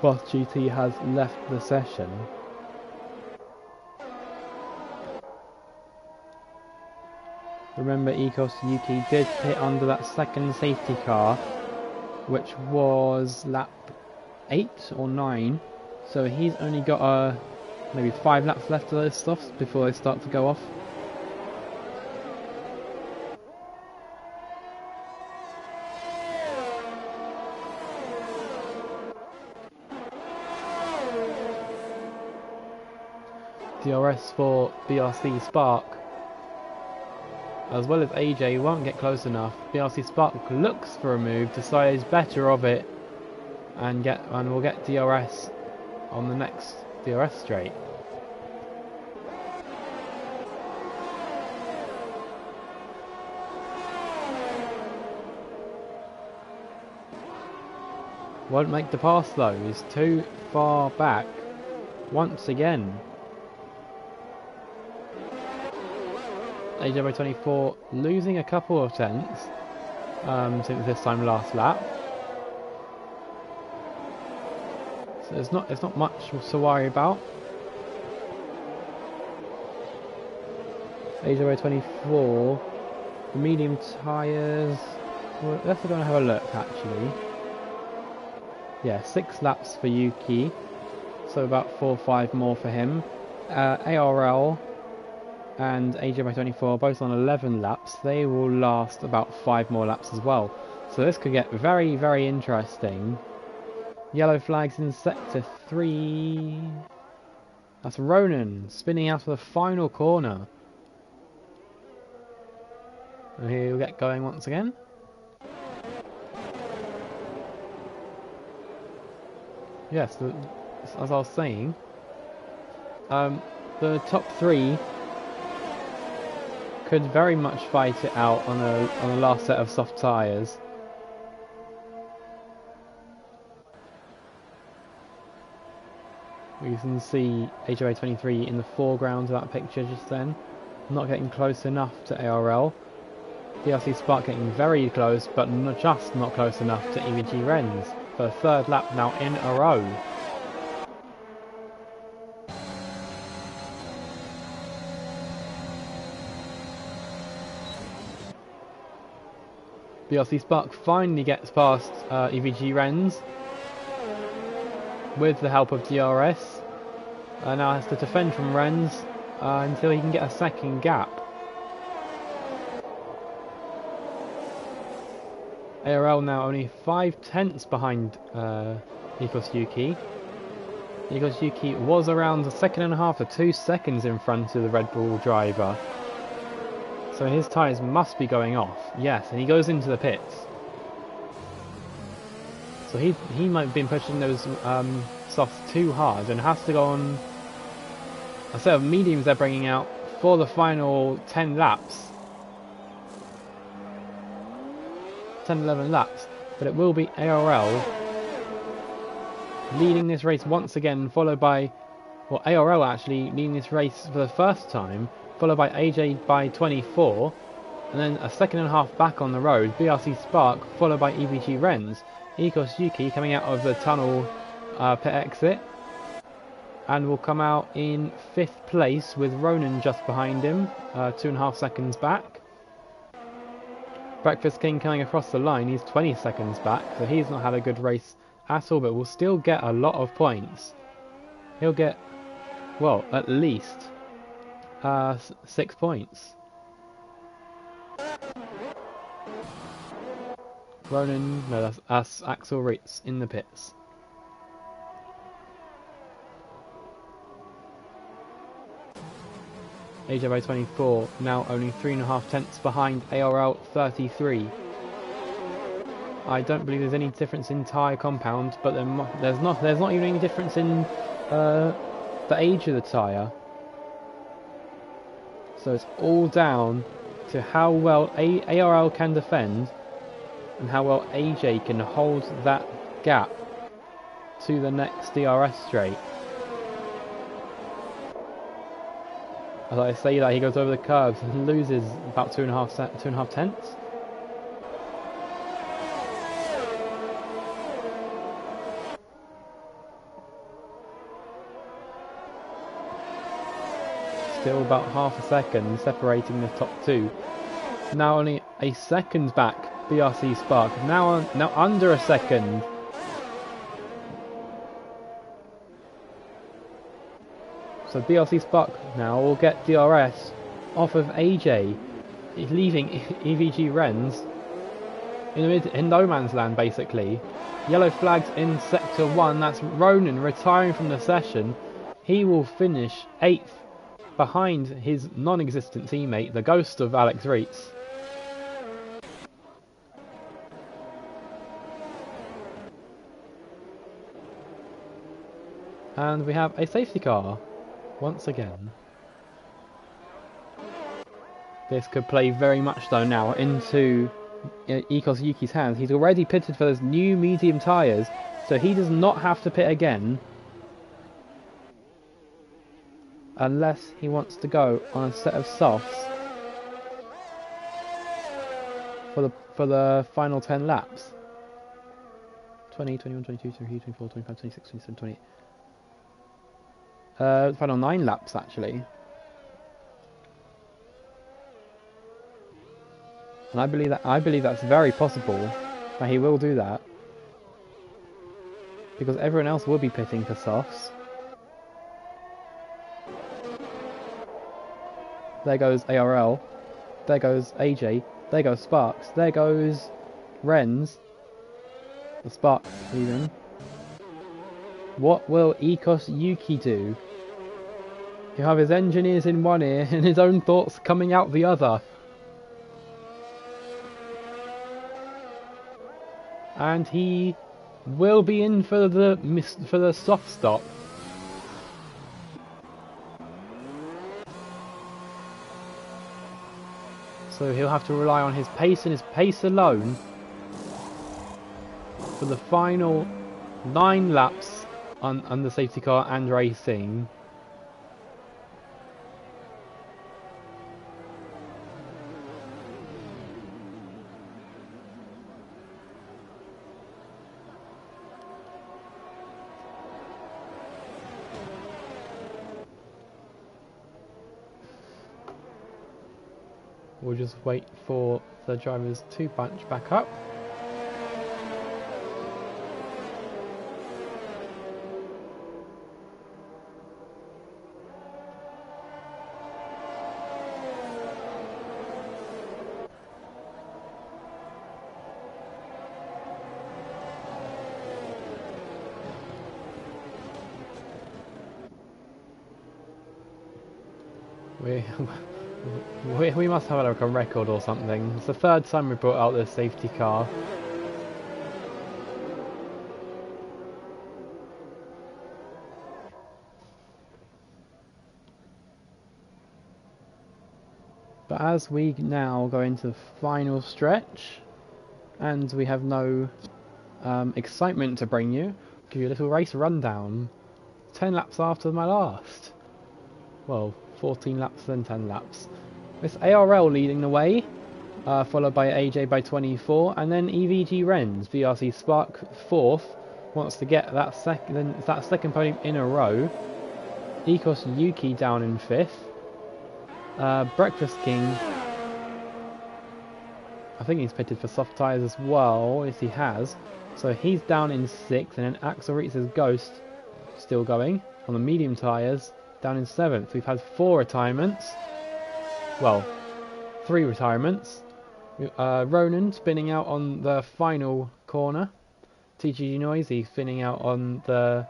Boss GT has left the session. Remember, Ecos Yuki did pit under that second safety car, which was lap 8 or 9. So he's only got maybe 5 laps left of those softs before they start to go off. DRS for BRC Spark, as well as AJ, won't get close enough. BRC Spark looks for a move, decides better of it, and will get DRS on the next DRS straight. Won't make the pass though, he's too far back once again. AW24 losing a couple of tenths since this time last lap. So it's not much to worry about. AW24, the medium tyres. Well, let's go and have a look actually. Yeah, 6 laps for Yuki, so about 4 or 5 more for him. ARL and AJ24 both on 11 laps. They will last about 5 more laps as well. So this could get very, very interesting. Yellow flags in sector 3. That's Ronan spinning out of the final corner. And he'll get going once again. Yes, as I was saying, the top 3 could very much fight it out on the last set of soft tyres. We can see HOA23 in the foreground of that picture just then, not getting close enough to ARL. DRC Spark getting very close, but just not close enough to EVG Ren's for the 3rd lap now in a row. DRC Spark finally gets past EVG Ren's with the help of DRS. Now has to defend from Ren's until he can get a second gap. ARL now only 5 tenths behind Nikos Yuki. Nikos Yuki was around a second and a half to 2 seconds in front of the Red Bull driver. So his tyres must be going off. Yes, and he goes into the pits. So he might have been pushing those softs too hard and has to go on a set of mediums they're bringing out for the final 10 laps. 10-11 laps. But it will be ARL leading this race once again, followed by, well, ARL actually leading this race for the first time, followed by AJ by 24, and then a second and a half back on the road, BRC Spark, followed by EVG Ren's. Ecos Yuki coming out of the tunnel pit exit, and will come out in 5th place with Ronan just behind him, 2.5 seconds back. Breakfast King coming across the line, he's 20 seconds back, so he's not had a good race at all, but will still get a lot of points. He'll get, well, at least 6 points. Ronan, no, that's Axel Ritz in the pits. AJ by 24, now only 3.5 tenths behind ARL 33. I don't believe there's any difference in tyre compound, but there's not even any difference in the age of the tyre. So it's all down to how well ARL can defend and how well AJ can hold that gap to the next DRS straight. As I say that, he goes over the curves and loses about 2.5 tenths. Still about half a second separating the top two. Now only a second back, BRC Spark. Now under a second. So BRC Spark now will get DRS off of AJ, leaving EVG Renz in no man's land basically. Yellow flags in sector 1, that's Ronan retiring from the session. He will finish 8th behind his non-existent teammate, the ghost of Alex Reitz. And we have a safety car. Once again. This could play very much though now into Ikos Yuki's hands. He's already pitted for those new medium tyres, so he does not have to pit again. Unless he wants to go on a set of softs for the final 10 laps. 20, 21, 22, 23, 24, 25, 26, 27, 28. Final 9 laps actually. And I believe that's very possible that he will do that. Because everyone else will be pitting for softs. There goes ARL. There goes AJ. There goes Sparks. There goes Renz. The Spark leaving. What will Ikos Yuki do? He'll have his engineers in one ear and his own thoughts coming out the other. And he will be in for the soft stop. So he'll have to rely on his pace and his pace alone for the final 9 laps on the safety car and racing. We'll just wait for the drivers to bunch back up. We must have like a record or something. It's the 3rd time we brought out this safety car. But as we now go into the final stretch, and we have no excitement to bring you, I'll give you a little race rundown. 10 laps after my last. Well, 14 laps then 10 laps. It's ARL leading the way, followed by AJ by 24, and then EVG Renz, BRC Spark 4th, wants to get that second podium in a row. Ikos Yuki down in 5th. Breakfast King I think he's pitted for soft tyres as well. Yes, he has. So he's down in 6th, and then Axel Rietz's Ghost still going on the medium tyres, down in 7th. We've had 4 retirements. Well, 3 retirements. Ronan spinning out on the final corner. TGG Noisy spinning out on the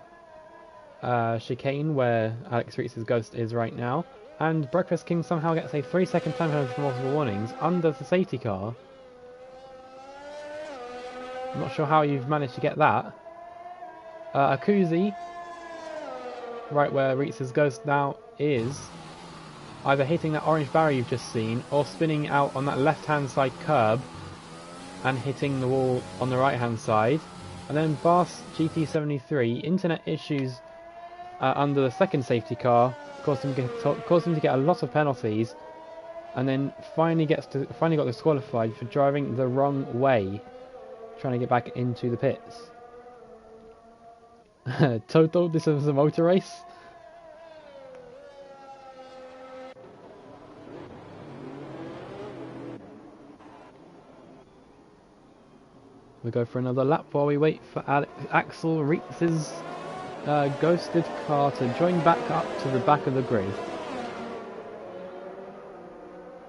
chicane where Alex Rietz's Ghost is right now. And Breakfast King somehow gets a 3-second time penalty for multiple warnings under the safety car. I'm not sure how you've managed to get that. Akuzi, right where Rietz's Ghost now is, either hitting that orange barrier you've just seen, or spinning out on that left-hand side curb and hitting the wall on the right-hand side. And then Bass GT73, internet issues under the second safety car caused him to get a lot of penalties, and then finally got disqualified for driving the wrong way, trying to get back into the pits. Toto, this is a motor race. We go for another lap while we wait for Axel Rietz's ghosted car to join back up to the back of the grid.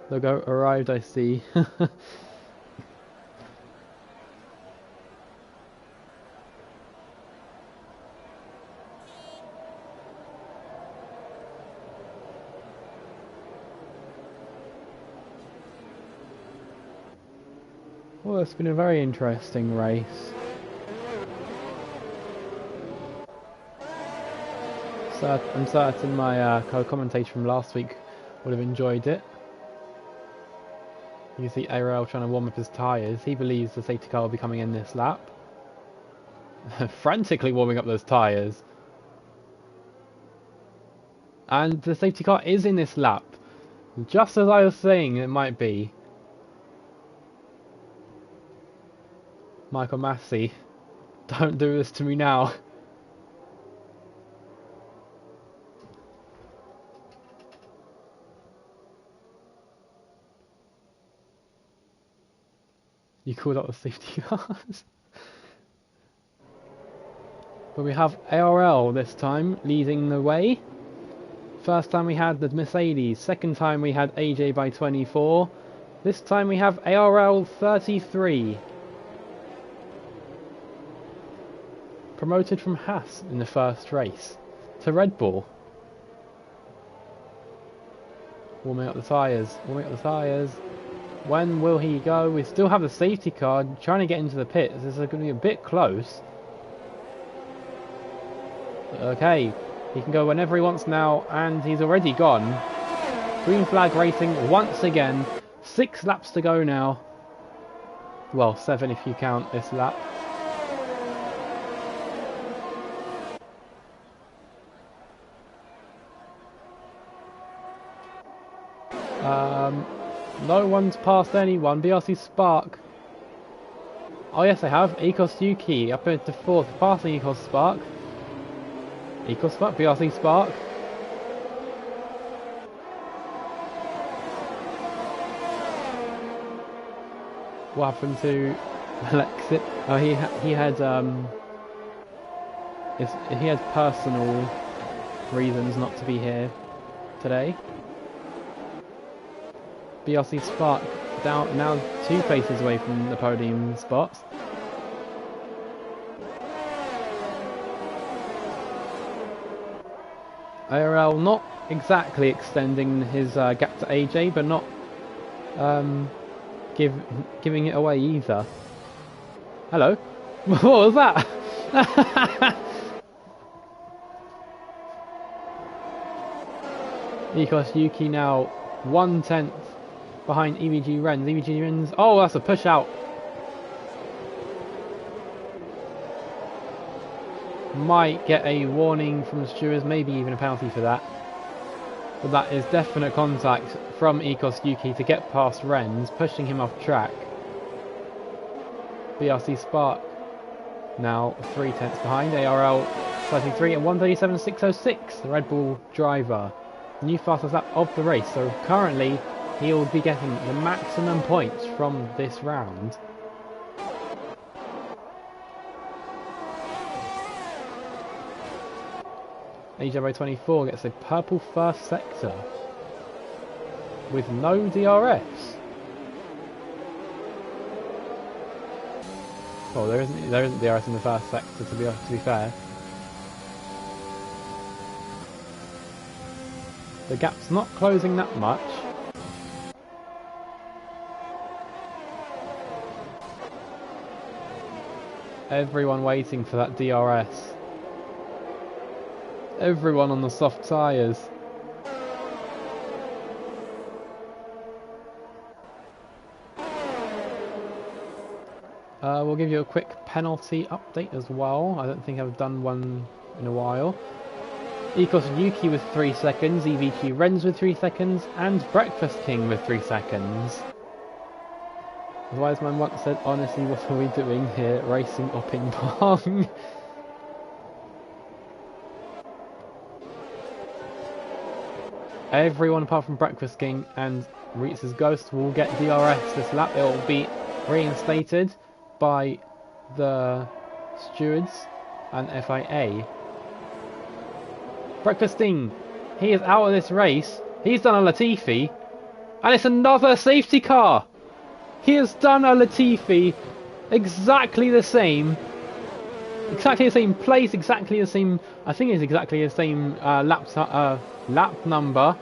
Logo arrived, I see. Well, it's been a very interesting race. So I'm certain my co-commentator from last week would have enjoyed it. You can see AFRL trying to warm up his tyres. He believes the safety car will be coming in this lap. Frantically warming up those tyres. And the safety car is in this lap. Just as I was saying it might be. Michael Massey, don't do this to me now. You called out the safety cars. But we have AFRL this time leading the way. First time we had the Mercedes, second time we had AJ by 24. This time we have AFRL 33. Promoted from Haas in the first race to Red Bull. Warming up the tyres, warming up the tyres. When will he go? We still have the safety car trying to get into the pits. This is going to be a bit close. Okay, he can go whenever he wants now, and he's already gone. Green flag racing once again. 6 laps to go now. Well, 7 if you count this lap. No one's passed anyone. BRC Spark. Oh yes, they have. Ecos Yuki up into 4th, passing Ecos Spark. Ecos Spark, BRC Spark. What happened to Alexis? Oh, he had personal reasons not to be here today. BRC Spark down now 2 places away from the podium spots. AFRL not exactly extending his gap to AJ, but not giving it away either. Hello? What was that? Ecos Yuki now 1/10 behind EVG Renz. EVG Renz. Oh, that's a push out. Might get a warning from the stewards, maybe even a penalty for that. But that is definite contact from Ecos Yuki to get past Renz, pushing him off track. BRC Spark now 3/10 behind. AFRL 33 and 1:37.606. The Red Bull driver. New fastest lap of the race. So currently he will be getting the maximum points from this round. AJ24 gets a purple first sector with no DRS. Oh, there isn't DRS in the first sector, to be fair. The gap's not closing that much. Everyone waiting for that DRS. Everyone on the soft tyres. We'll give you a quick penalty update as well. I don't think I've done one in a while. Ecos Yuki with 3 seconds, EVQ Renz with 3 seconds, and Breakfast King with 3 seconds. As wise man once said, honestly, what are we doing here? Racing or ping pong? Everyone apart from Breakfast King and Ritz's Ghost will get DRS this lap. It will be reinstated by the stewards and FIA. Breakfasting, he is out of this race. He's done a Latifi, and it's another safety car. He has done a Latifi, exactly the same place, exactly the same. I think it's exactly the same lap number.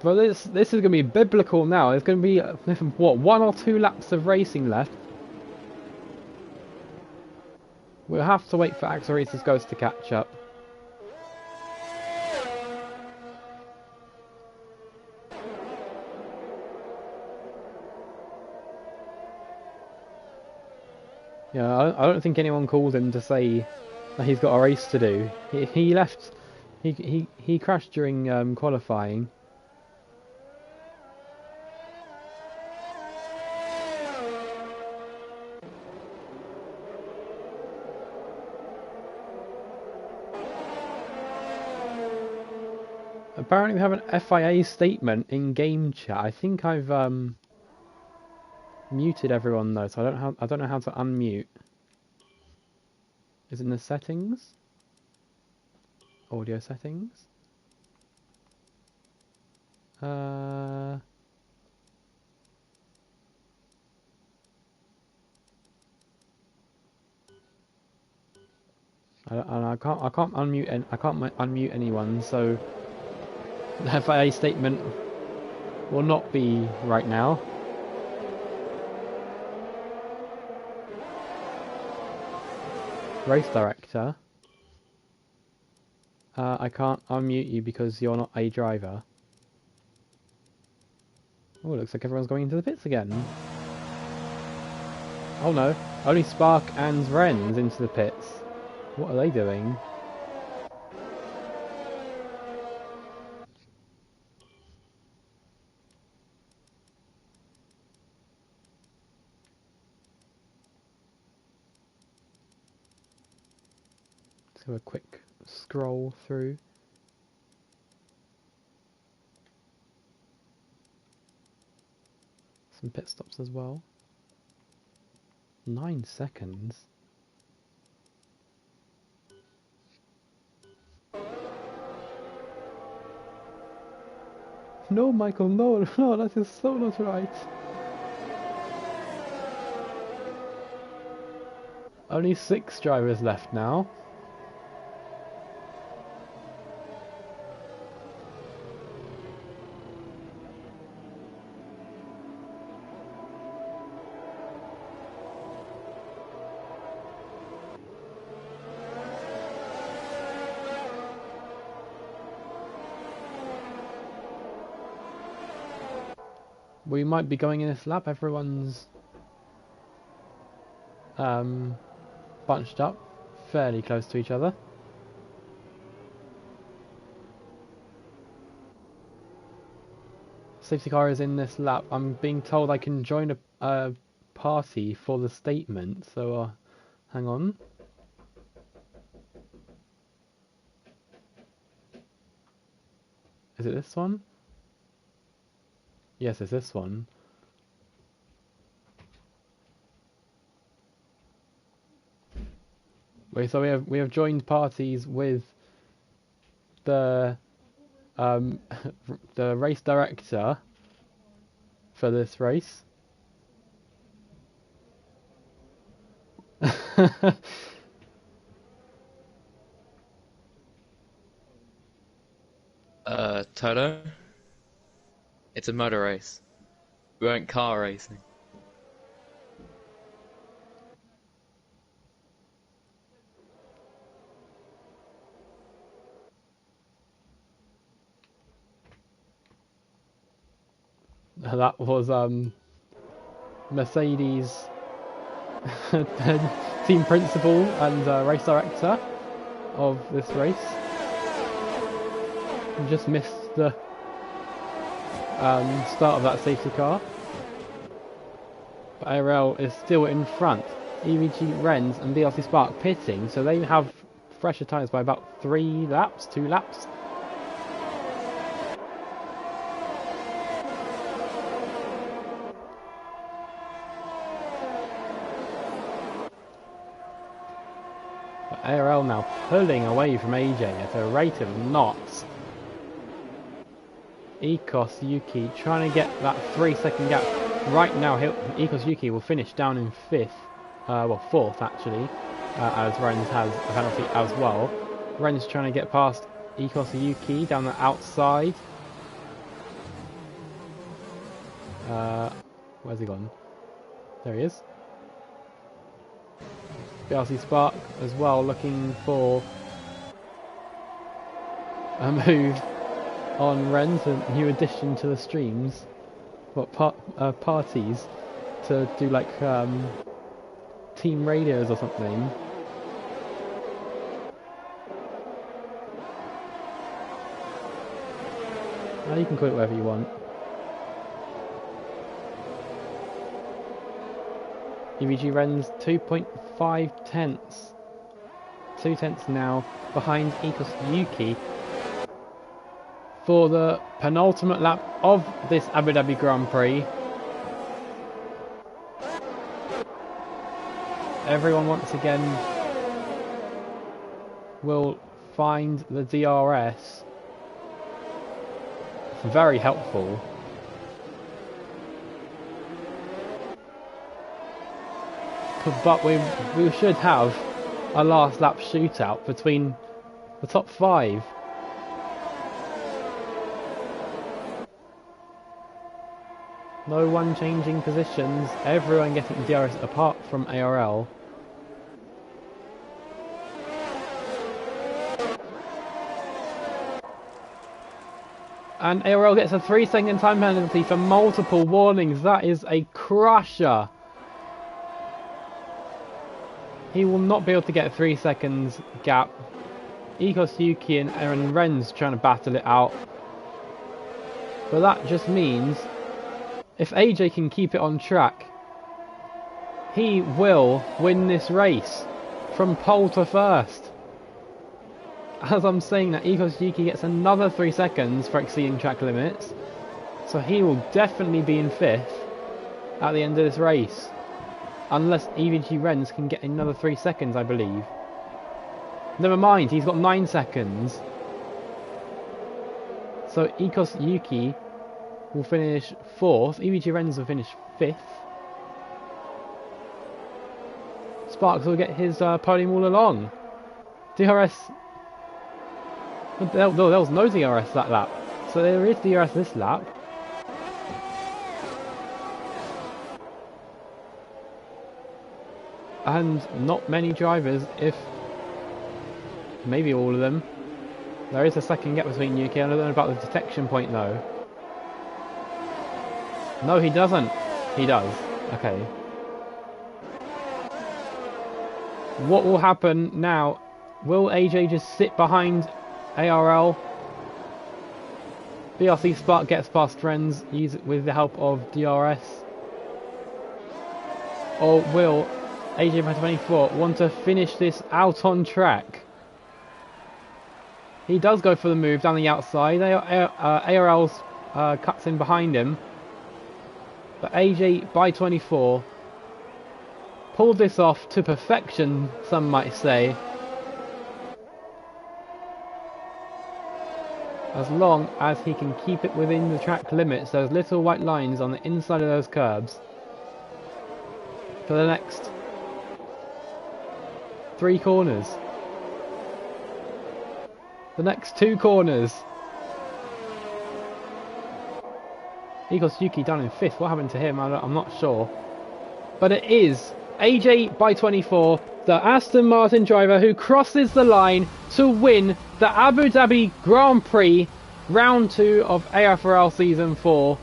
But this is going to be biblical now. There's going to be, what, 1 or 2 laps of racing left. We'll have to wait for Axel Reese's Ghost to catch up. Yeah, I don't think anyone called him to say that he's got a race to do. He left. He crashed during qualifying. Apparently we have an FIA statement in game chat. I think I've muted everyone though, so I don't know how to unmute. Is it in the settings? Audio settings? And I can't unmute anyone, so the FIA statement will not be right now. Race director, I can't unmute you because you're not a driver. Oh, looks like everyone's going into the pits again. Oh no, only Spark and Ren's into the pits. What are they doing? Let's have a quick scroll through. Some pit stops as well. 9 seconds. No, Michael, no, that is so not right. Only 6 drivers left now. We might be going in this lap. Everyone's bunched up fairly close to each other. Safety car is in this lap. I'm being told I can join a party for the statement. So hang on. Is it this one? Yes, it's this one. So we have joined parties with the the race director for this race. Toto? It's a motor race. We weren't car racing. That was Mercedes team principal and race director of this race. We just missed the start of that safety car. But AFRL is still in front. EVG Renz and VLC Spark pitting, so they have fresher tyres by about 2 laps. But AFRL now pulling away from AJ at a rate of knots. Ecos Yuki trying to get that 3-second gap. Right now, Ecos Yuki will finish down in 5th, well 4th actually, as Renz has a penalty as well. Renz trying to get past Ecos Yuki down the outside. Where's he gone? There he is. BRC Spark as well, looking for a move on Renz, a new addition to the streams. What parties to do like team radios or something. You can call it whatever you want. EVG Renz 2.5 tenths. 2 tenths now behind Ecos Yuki for the penultimate lap of this Abu Dhabi Grand Prix. Everyone once again will find the DRS very helpful. But we should have a last lap shootout between the top 5. No one changing positions, everyone getting DRS apart from AFRL. And AFRL gets a 3-second time penalty for multiple warnings. That is a crusher. He will not be able to get a 3 seconds gap. Ecos Yuki and Aaron Renz trying to battle it out. But that just means if AJ can keep it on track, he will win this race from pole to first. As I'm saying that, Ecos Yuki gets another 3 seconds for exceeding track limits, so he will definitely be in 5th at the end of this race. Unless EVG Renz can get another 3 seconds, I believe. Never mind, he's got 9 seconds. So Ecos Yuki will finish 4th. EVG Renz will finish 5th. Sparks will get his podium all along. DRS. There was no DRS that lap. So there is DRS this lap. And not many drivers, if maybe all of them. There is a second gap between UK. I don't know about the detection point though. No, he doesn't. He does. Okay. What will happen now? Will AJ just sit behind AFRL? BRC Spark gets past Renz with the help of DRS. Or will AJ by 24 want to finish this out on track? He does go for the move down the outside. ARL's cuts in behind him. But AJ by 24 pulled this off to perfection, some might say. As long as he can keep it within the track limits, those little white lines on the inside of those curbs. For the next 3 corners. The next 2 corners. Eagles Yuki down in 5th. What happened to him? I'm not sure. But it is AJ by 24, the Aston Martin driver, who crosses the line to win the Abu Dhabi Grand Prix Round 2 of AFRL Season 4.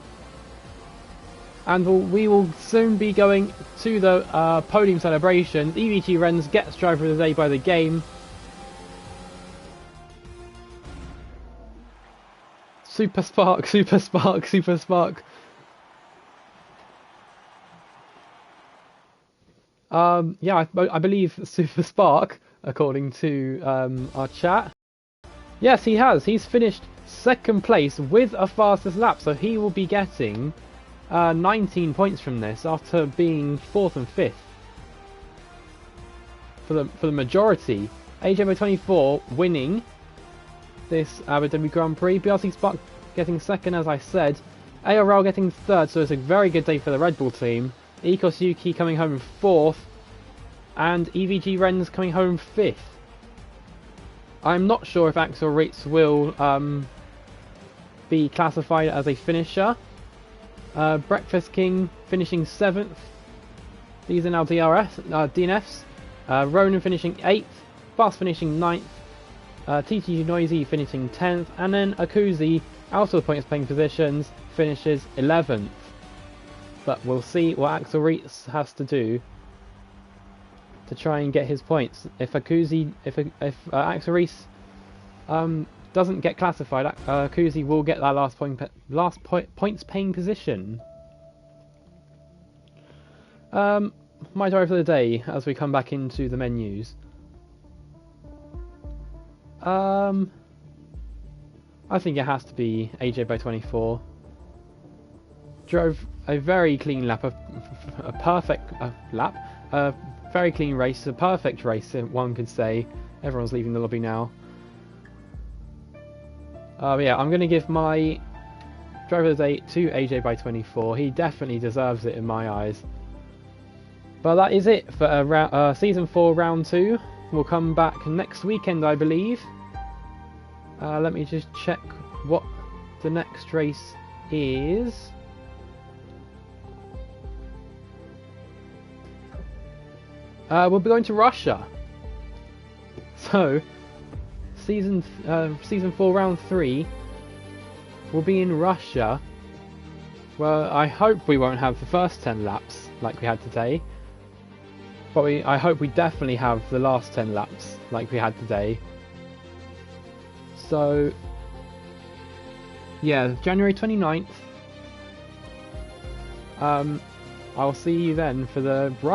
And we will soon be going to the podium celebrations. EVG Renz gets driver of the day by the game. Super Spark, Super Spark, Super Spark. Yeah, I believe Super Spark, according to our chat. Yes, he has. He's finished 2nd place with a fastest lap, so he will be getting 19 points from this after being 4th and 5th. For the majority, AJ by 24 winning this Abu Dhabi Grand Prix. BRC Spark getting 2nd, as I said. ARL getting 3rd, so it's a very good day for the Red Bull team. Ekos Yuki coming home 4th, and EVG Renz coming home 5th. I'm not sure if Axel Ritz will be classified as a finisher. Breakfast King finishing 7th. These are now DNFs. Ronan finishing 8th. Bus finishing 9th. TTG Noisy finishing 10th. And then Akuzi, out of the points playing positions, finishes 11th. But we'll see what Axel Ritz has to do to try and get his points. If Axel Ritz doesn't get classified, Akuzi will get that last points paying position. My driver for the day as we come back into the menus. I think it has to be AJ by 24. Drove a very clean lap, a perfect lap, a very clean race, a perfect race, one could say. Everyone's leaving the lobby now. Yeah, I'm going to give my driver of the day to AJ by 24. He definitely deserves it in my eyes. But that is it for Season 4 Round 2. We'll come back next weekend, I believe. Let me just check what the next race is. We'll be going to Russia. So, Season 4 Round 3 will be in Russia. Well, I hope we won't have the first 10 laps like we had today. But I hope we definitely have the last 10 laps like we had today. So, yeah, January 29th. I'll see you then for the